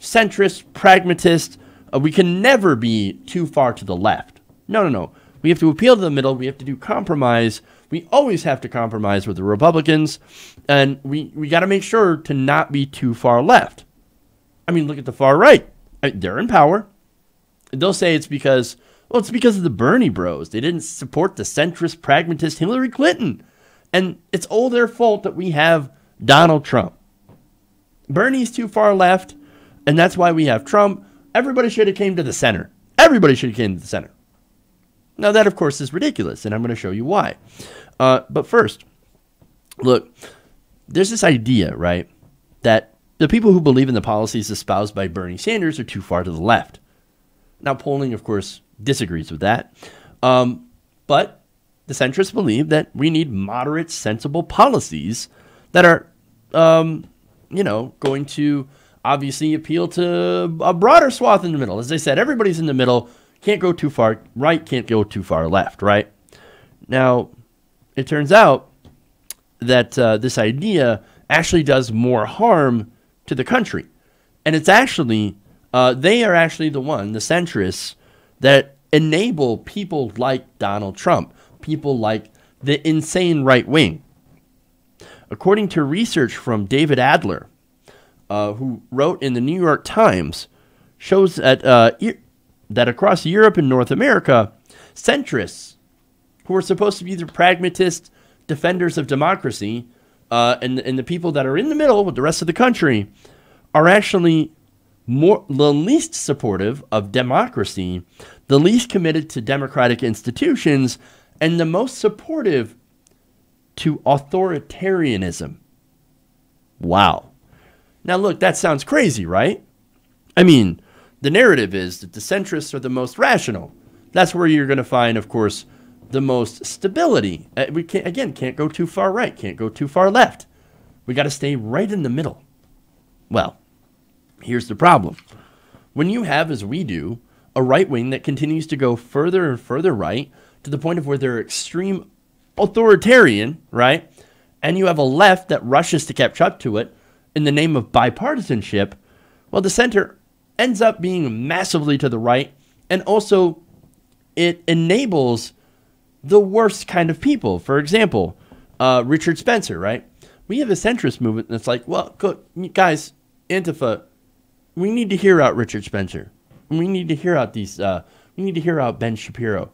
A: centrist, pragmatist. We can never be too far to the left. No. We have to appeal to the middle. We have to do compromise. We always have to compromise with the Republicans, and we got to make sure to not be too far left. I mean, look at the far right. They're in power. They'll say it's because of the Bernie bros. They didn't support the centrist, pragmatist Hillary Clinton. And it's all their fault that we have Donald Trump. Bernie's too far left, and that's why we have Trump. Everybody should have came to the center. Everybody should have came to the center. Now, that, of course, is ridiculous, and I'm going to show you why. But first, look, there's this idea, right, that the people who believe in the policies espoused by Bernie Sanders are too far to the left. Now, polling, of course, disagrees with that. But the centrists believe that we need moderate, sensible policies that are, going to obviously appeal to a broader swath in the middle. As I said, everybody's in the middle. Can't go too far right, can't go too far left, right? Now, it turns out that this idea actually does more harm to the country. And it's actually, they are actually the centrists, that enable people like Donald Trump, people like the insane right wing. According to research from David Adler, who wrote in the New York Times, shows that across Europe and North America, centrists, who are supposed to be the pragmatist defenders of democracy, and the people that are in the middle with the rest of the country are actually the least supportive of democracy, the least committed to democratic institutions, and the most supportive to authoritarianism. Wow. Now look, that sounds crazy, right? I mean, the narrative is that the centrists are the most rational. That's where you're going to find, of course, the most stability. We can't go too far right, can't go too far left. We got to stay right in the middle. Well, here's the problem. When you have, as we do, a right wing that continues to go further and further right to the point of where they're extreme authoritarian, right? And you have a left that rushes to catch up to it in the name of bipartisanship, well, the center ends up being massively to the right, and also it enables the worst kind of people. For example, Richard Spencer, right? We have a centrist movement that's like, well, guys, Antifa, we need to hear out Richard Spencer. We need to hear out we need to hear out Ben Shapiro.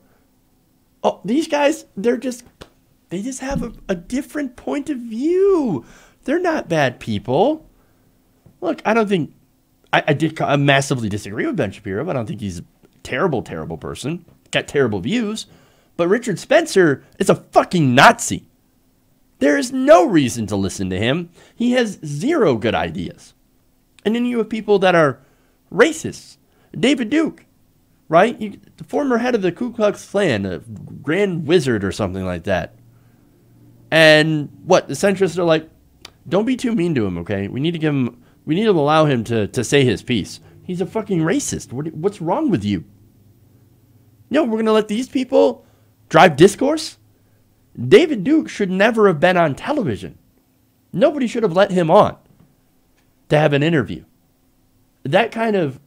A: Oh, these guys, they just have a different point of view. They're not bad people. Look, I don't think, I massively disagree with Ben Shapiro, but I don't think he's a terrible, terrible person. Got terrible views. But Richard Spencer is a fucking Nazi. There is no reason to listen to him. He has zero good ideas. And then you have people that are racists. David Duke, right? The former head of the Ku Klux Klan, a grand wizard or something like that. And what? The centrists are like, don't be too mean to him, okay? We need to allow him to say his piece. He's a fucking racist. What's wrong with you? No, we're going to let these people drive discourse? David Duke should never have been on television. Nobody should have let him on to have an interview. That kind of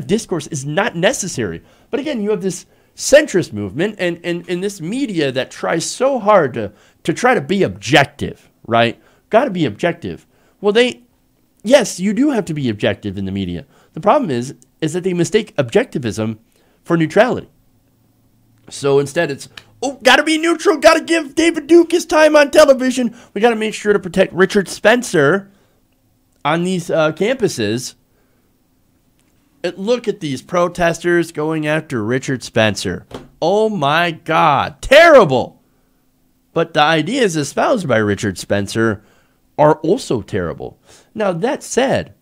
A: discourse is not necessary. But again, you have this centrist movement and this media that tries so hard to try to be objective, right? Got to be objective. Well, yes, you do have to be objective in the media. The problem is that they mistake objectivism for neutrality. So instead it's, got to be neutral, got to give David Duke his time on television. We got to make sure to protect Richard Spencer on these campuses. Look at these protesters going after Richard Spencer. Oh my God, terrible. But the ideas espoused by Richard Spencer are also terrible. Now that said,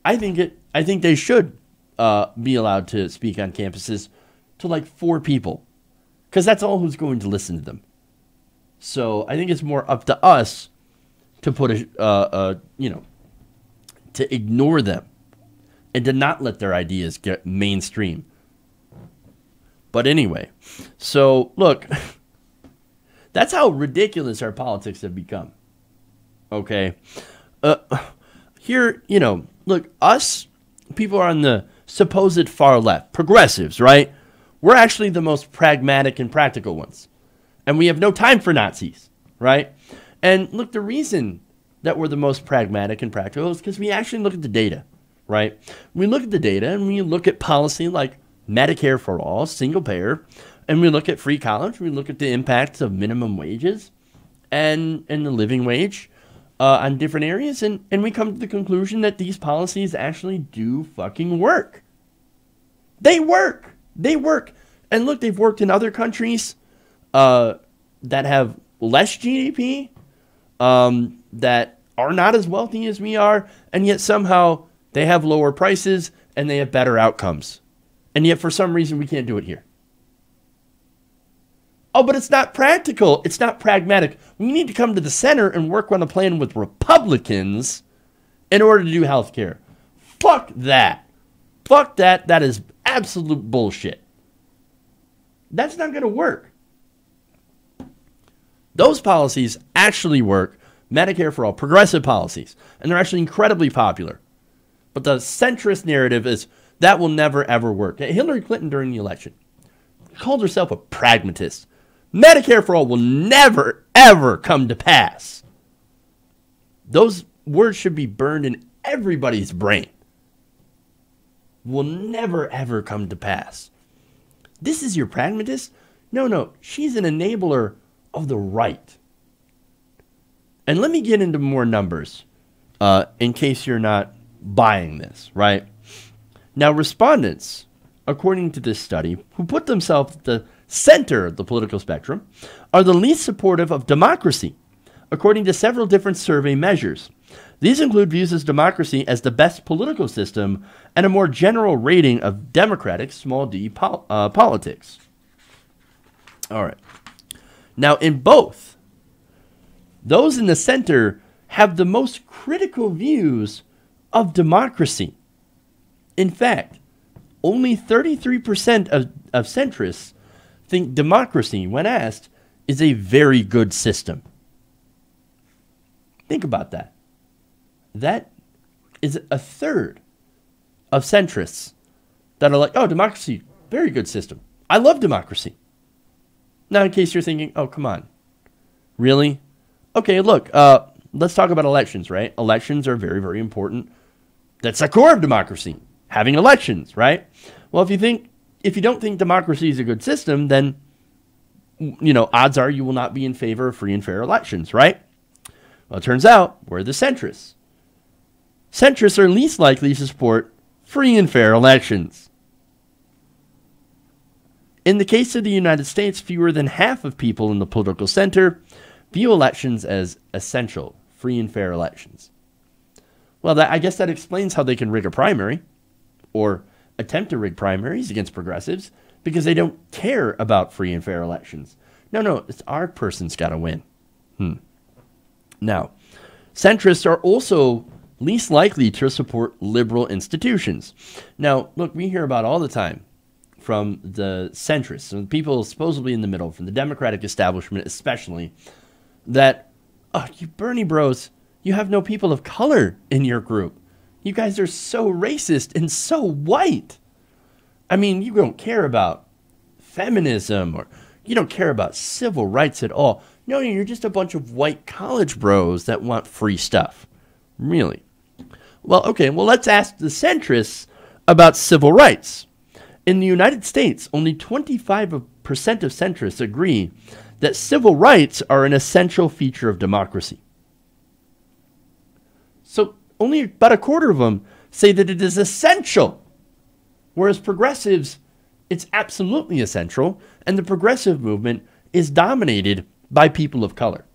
A: I think they should be allowed to speak on campuses to like 4 people, because that's all who's going to listen to them. So I think it's more up to us to put to ignore them and to not let their ideas get mainstream. But anyway, so look, that's how ridiculous our politics have become. Okay. Here, look, us people are on the supposed far left, progressives, right? We're actually the most pragmatic and practical ones. And we have no time for Nazis, right? And look, the reason that we're the most pragmatic and practical is because we actually look at the data, right? We look at the data and we look at policy like Medicare for all, single payer, and we look at free college. We look at the impacts of minimum wages and the living wage on different areas. And we come to the conclusion that these policies actually do fucking work. They work. They work. And look, they've worked in other countries that have less GDP, that are not as wealthy as we are, and yet somehow they have lower prices and they have better outcomes. And yet for some reason we can't do it here. Oh, but it's not practical. It's not pragmatic. We need to come to the center and work on a plan with Republicans in order to do health care. Fuck that. Fuck that. That is absolute bullshit. That's not going to work. Those policies actually work. Medicare for all, progressive policies. And they're actually incredibly popular. But the centrist narrative is that will never, ever work. Hillary Clinton during the election called herself a pragmatist. Medicare for all will never, ever come to pass. Those words should be burned in everybody's brain. Will never, ever come to pass. This is your pragmatist? No, she's an enabler of the right. And let me get into more numbers in case you're not buying this, right? Now, respondents, according to this study, who put themselves at the center of the political spectrum, are the least supportive of democracy, according to several different survey measures. These include views of democracy as the best political system and a more general rating of democratic, small d, politics. All right. Now, in both, those in the center have the most critical views of democracy. In fact, only 33% of centrists think democracy, when asked, is a very good system. Think about that. That is a third of centrists that are like, oh, democracy, very good system. I love democracy. Now, in case you're thinking, oh, come on. Really? Okay, look, let's talk about elections, right? Elections are very, very important. That's the core of democracy, having elections, right? Well, if you don't think democracy is a good system, then, odds are you will not be in favor of free and fair elections, right? Well, it turns out we're the centrists. Centrists are least likely to support free and fair elections. In the case of the United States, fewer than half of people in the political center view elections as essential, free and fair elections. Well, I guess that explains how they can rig a primary or attempt to rig primaries against progressives, because they don't care about free and fair elections. No, it's our person's got to win. Now, centrists are also least likely to support liberal institutions. Now, look, we hear about all the time from the centrists, and people supposedly in the middle, from the Democratic establishment especially, that, oh, you Bernie bros, you have no people of color in your group. You guys are so racist and so white. I mean, you don't care about feminism, or you don't care about civil rights at all. No, you're just a bunch of white college bros that want free stuff. Really? Well, okay, let's ask the centrists about civil rights. In the United States, only 25% of centrists agree that civil rights are an essential feature of democracy. So only about a quarter of them say that it is essential, whereas progressives, it's absolutely essential, and the progressive movement is dominated by people of color.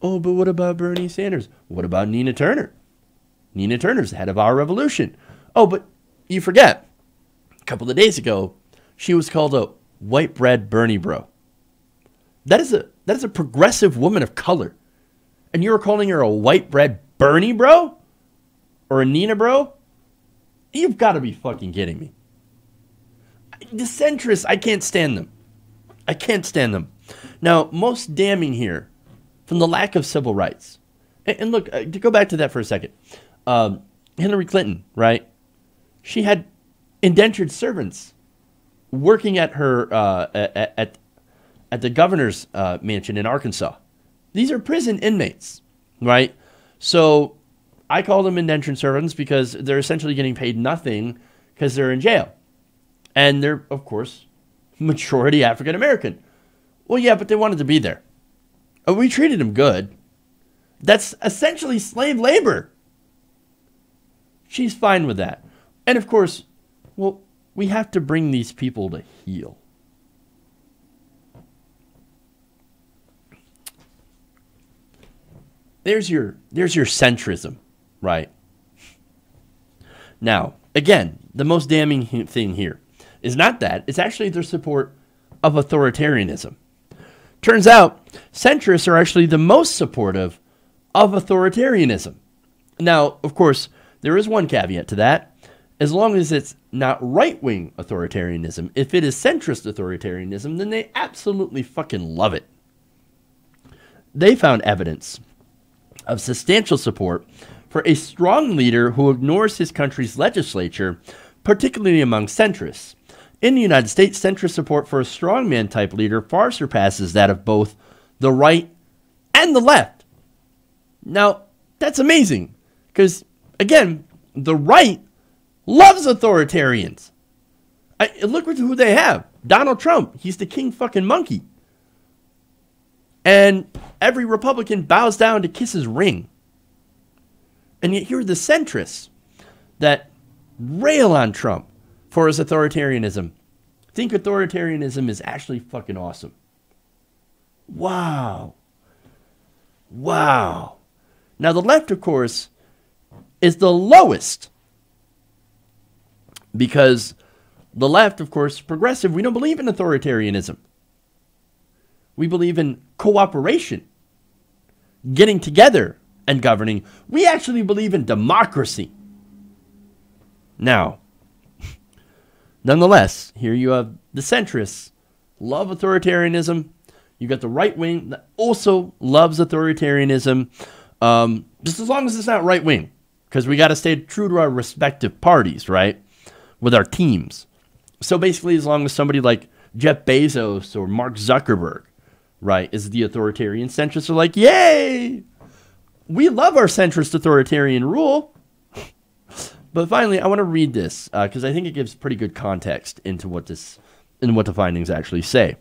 A: Oh, but what about Bernie Sanders? What about Nina Turner? Nina Turner's the head of our revolution. Oh, but you forget, a couple of days ago, she was called a white bread Bernie bro. That is a progressive woman of color. And you were calling her a white bread Bernie bro? Or a Nina bro? You've got to be fucking kidding me. The centrists, I can't stand them. I can't stand them. Now, most damning here, from the lack of civil rights. And look, to go back to that for a second. Hillary Clinton, right? She had indentured servants working at her at the governor's mansion in Arkansas. These are prison inmates, right? So I call them indentured servants because they're essentially getting paid nothing because they're in jail. And they're, of course, majority African American. Well, yeah, but they wanted to be there. We treated them good. That's essentially slave labor. She's fine with that. And of course, well, we have to bring these people to heel. There's your centrism, right? Now, again, the most damning thing here is not that. It's actually their support of authoritarianism. Turns out, centrists are actually the most supportive of authoritarianism. Now, of course, there is one caveat to that. As long as it's not right-wing authoritarianism, if it is centrist authoritarianism, then they absolutely fucking love it. They found evidence of substantial support for a strong leader who ignores his country's legislature, particularly among centrists. In the United States, centrist support for a strongman type leader far surpasses that of both the right and the left. Now, that's amazing because, again, the right loves authoritarians. Look who they have. Donald Trump. He's the king fucking monkey. And every Republican bows down to kiss his ring. And yet here are the centrists that rail on Trump for his authoritarianism. Think authoritarianism is actually fucking awesome. Wow. Wow. Now the left, of course, is the lowest. Because the left, of course, progressive, we don't believe in authoritarianism. We believe in cooperation, getting together and governing. We actually believe in democracy. Now, nonetheless, here you have the centrists, love authoritarianism. You got the right wing that also loves authoritarianism, just as long as it's not right wing, because we got to stay true to our respective parties, right? With our teams. So basically, as long as somebody like Jeff Bezos or Mark Zuckerberg, right, is the authoritarian, centrists are like, yay! We love our centrist authoritarian rule. But finally, I want to read this because I think it gives pretty good context into what the findings actually say.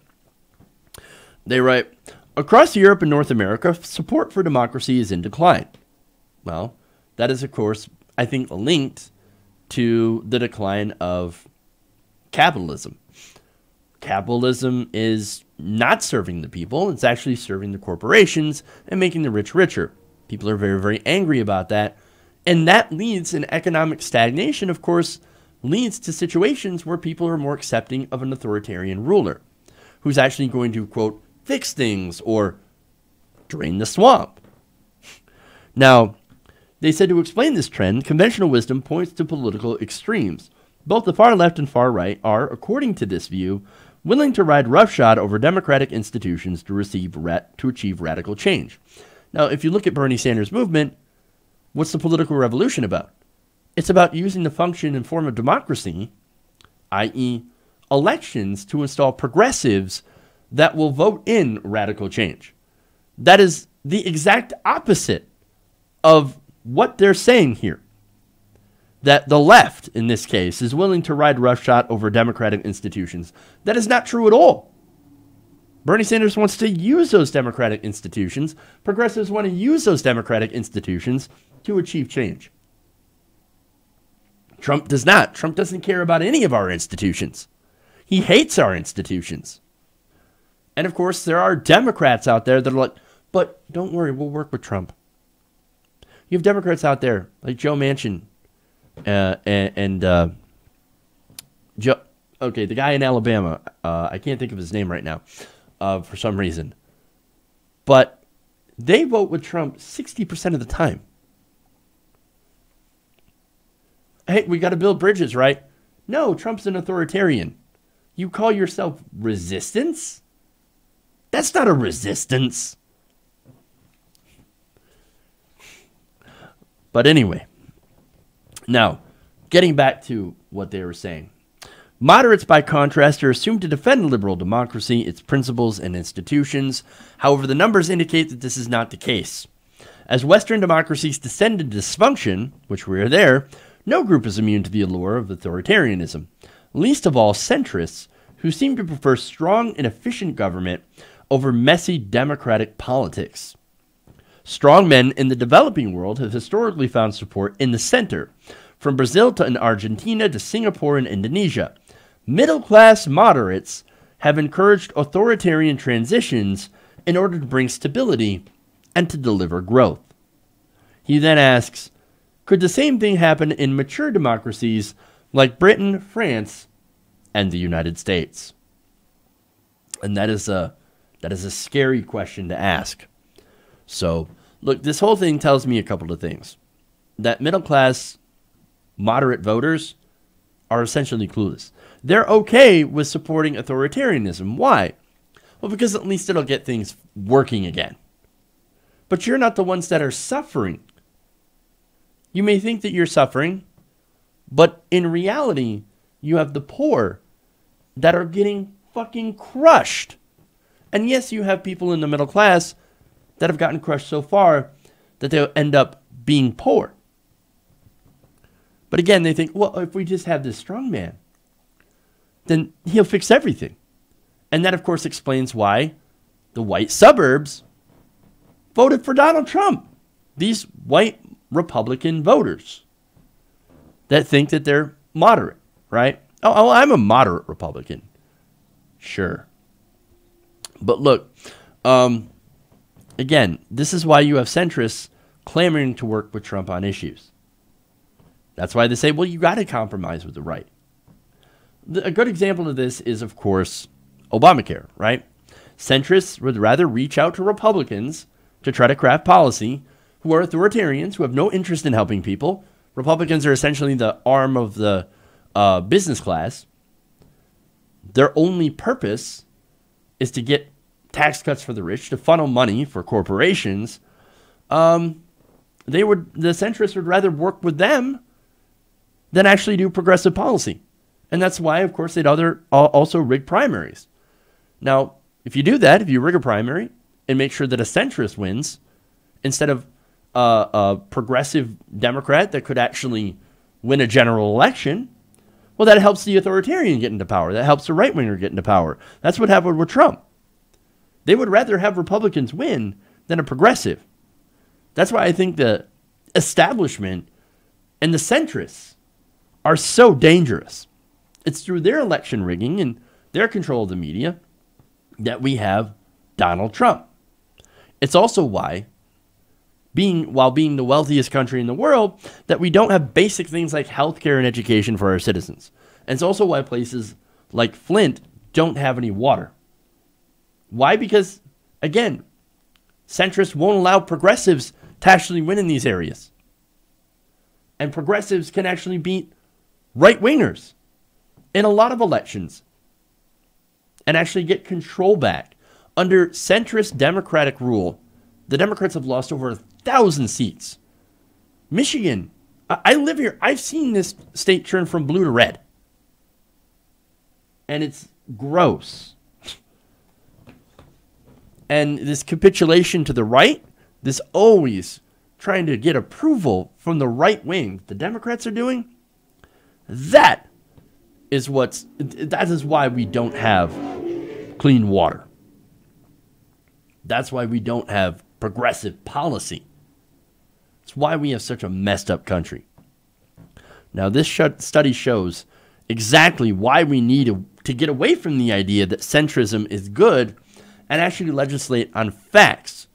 A: They write, across Europe and North America, support for democracy is in decline. Well, that is, of course, I think linked to the decline of capitalism. Capitalism is not serving the people. It's actually serving the corporations and making the rich richer. People are very, very angry about that. And that leads in economic stagnation, of course, leads to situations where people are more accepting of an authoritarian ruler who's actually going to, quote, fix things or drain the swamp. Now, they said to explain this trend, conventional wisdom points to political extremes. Both the far left and far right are, according to this view, willing to ride roughshod over democratic institutions to achieve radical change. Now, if you look at Bernie Sanders' movement, what's the political revolution about? It's about using the function and form of democracy, i.e. elections, to install progressives that will vote in radical change. That is the exact opposite of what they're saying here. That the left, in this case, is willing to ride roughshod over democratic institutions. That is not true at all. Bernie Sanders wants to use those democratic institutions. Progressives want to use those democratic institutions to achieve change. Trump does not. Trump doesn't care about any of our institutions. He hates our institutions. And of course, there are Democrats out there that are like, but don't worry, we'll work with Trump. You have Democrats out there like Joe Manchin the guy in Alabama. I can't think of his name right now for some reason. But they vote with Trump 60% of the time. Hey, we got to build bridges, right? No, Trump's an authoritarian. You call yourself resistance? That's not a resistance. But anyway, now, getting back to what they were saying. Moderates, by contrast, are assumed to defend liberal democracy, its principles, and institutions. However, the numbers indicate that this is not the case. As Western democracies descend into dysfunction, which we are there, no group is immune to the allure of authoritarianism, least of all centrists, who seem to prefer strong and efficient government over messy democratic politics. Strong men in the developing world have historically found support in the center, from Brazil to Argentina to Singapore and Indonesia. Middle-class moderates have encouraged authoritarian transitions in order to bring stability and to deliver growth. He then asks, could the same thing happen in mature democracies like Britain, France, and the United States? And that is a scary question to ask. So, look, this whole thing tells me a couple of things. That middle-class, moderate voters are essentially clueless. They're okay with supporting authoritarianism. Why? Well, because at least it'll get things working again. But you're not the ones that are suffering. You may think that you're suffering, but in reality, you have the poor that are getting fucking crushed. And yes, you have people in the middle class that have gotten crushed so far that they'll end up being poor. But again, they think, well, if we just have this strong man, then he'll fix everything. And that, of course, explains why the white suburbs voted for Donald Trump. These white Republican voters that think that they're moderate, right? Oh, I'm a moderate Republican. Sure. But look, again, this is why you have centrists clamoring to work with Trump on issues. That's why they say, well, you got to compromise with the right. A good example of this is, of course, Obamacare, right? Centrists would rather reach out to Republicans to try to craft policy who are authoritarians, who have no interest in helping people. Republicans are essentially the arm of the business class. Their only purpose is to get tax cuts for the rich, to funnel money for corporations. The centrists would rather work with them than actually do progressive policy. And that's why, of course, they'd also rig primaries. Now, if you do that, if you rig a primary and make sure that a centrist wins instead of a progressive Democrat that could actually win a general election, well, that helps the authoritarian get into power. That helps the right-winger get into power. That's what happened with Trump. They would rather have Republicans win than a progressive. That's why I think the establishment and the centrists are so dangerous. It's through their election rigging and their control of the media that we have Donald Trump. It's also why, while being the wealthiest country in the world, that we don't have basic things like healthcare and education for our citizens. And it's also why places like Flint don't have any water. Why? Because, again, centrists won't allow progressives to actually win in these areas. And progressives can actually beat right-wingers in a lot of elections and actually get control back. Under centrist Democratic rule, the Democrats have lost over 1,000 seats. Michigan, I live here. I've seen this state turn from blue to red. And it's gross. And this capitulation to the right, this always trying to get approval from the right wing the Democrats are doing, that is why we don't have clean water. That's why we don't have progressive policy. It's why we have such a messed up country. Now, this study shows exactly why we need to get away from the idea that centrism is good and actually legislate on facts.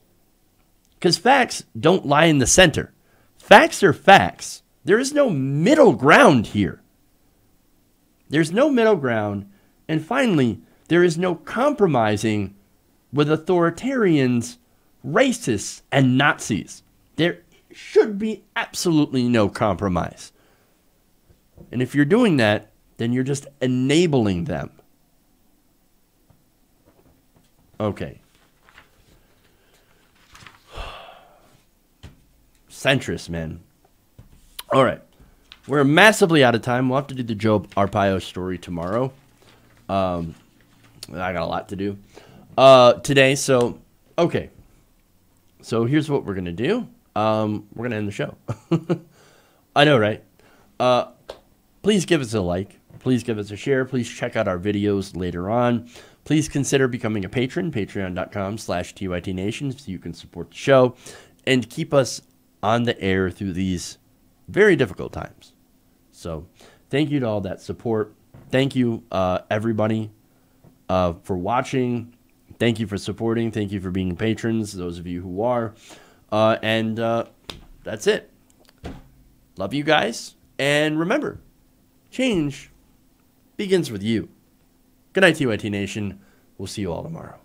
A: Because facts don't lie in the center. Facts are facts. There is no middle ground here. There's no middle ground. And finally, there is no compromising with authoritarians, racists, and Nazis. There should be absolutely no compromise. And if you're doing that, then you're just enabling them. Okay. Centrist, man. All right. We're massively out of time. We'll have to do the Joe Arpaio story tomorrow. I got a lot to do today. So, okay. So here's what we're going to do. We're going to end the show. I know, right? Please give us a like. Please give us a share. Please check out our videos later on. Please consider becoming a patron, patreon.com/TYTNation, so you can support the show and keep us on the air through these very difficult times. So thank you to all that support. Thank you, everybody, for watching. Thank you for supporting. Thank you for being patrons, those of you who are. And that's it. Love you guys. And remember, change begins with you. Good night, TYT Nation. We'll see you all tomorrow.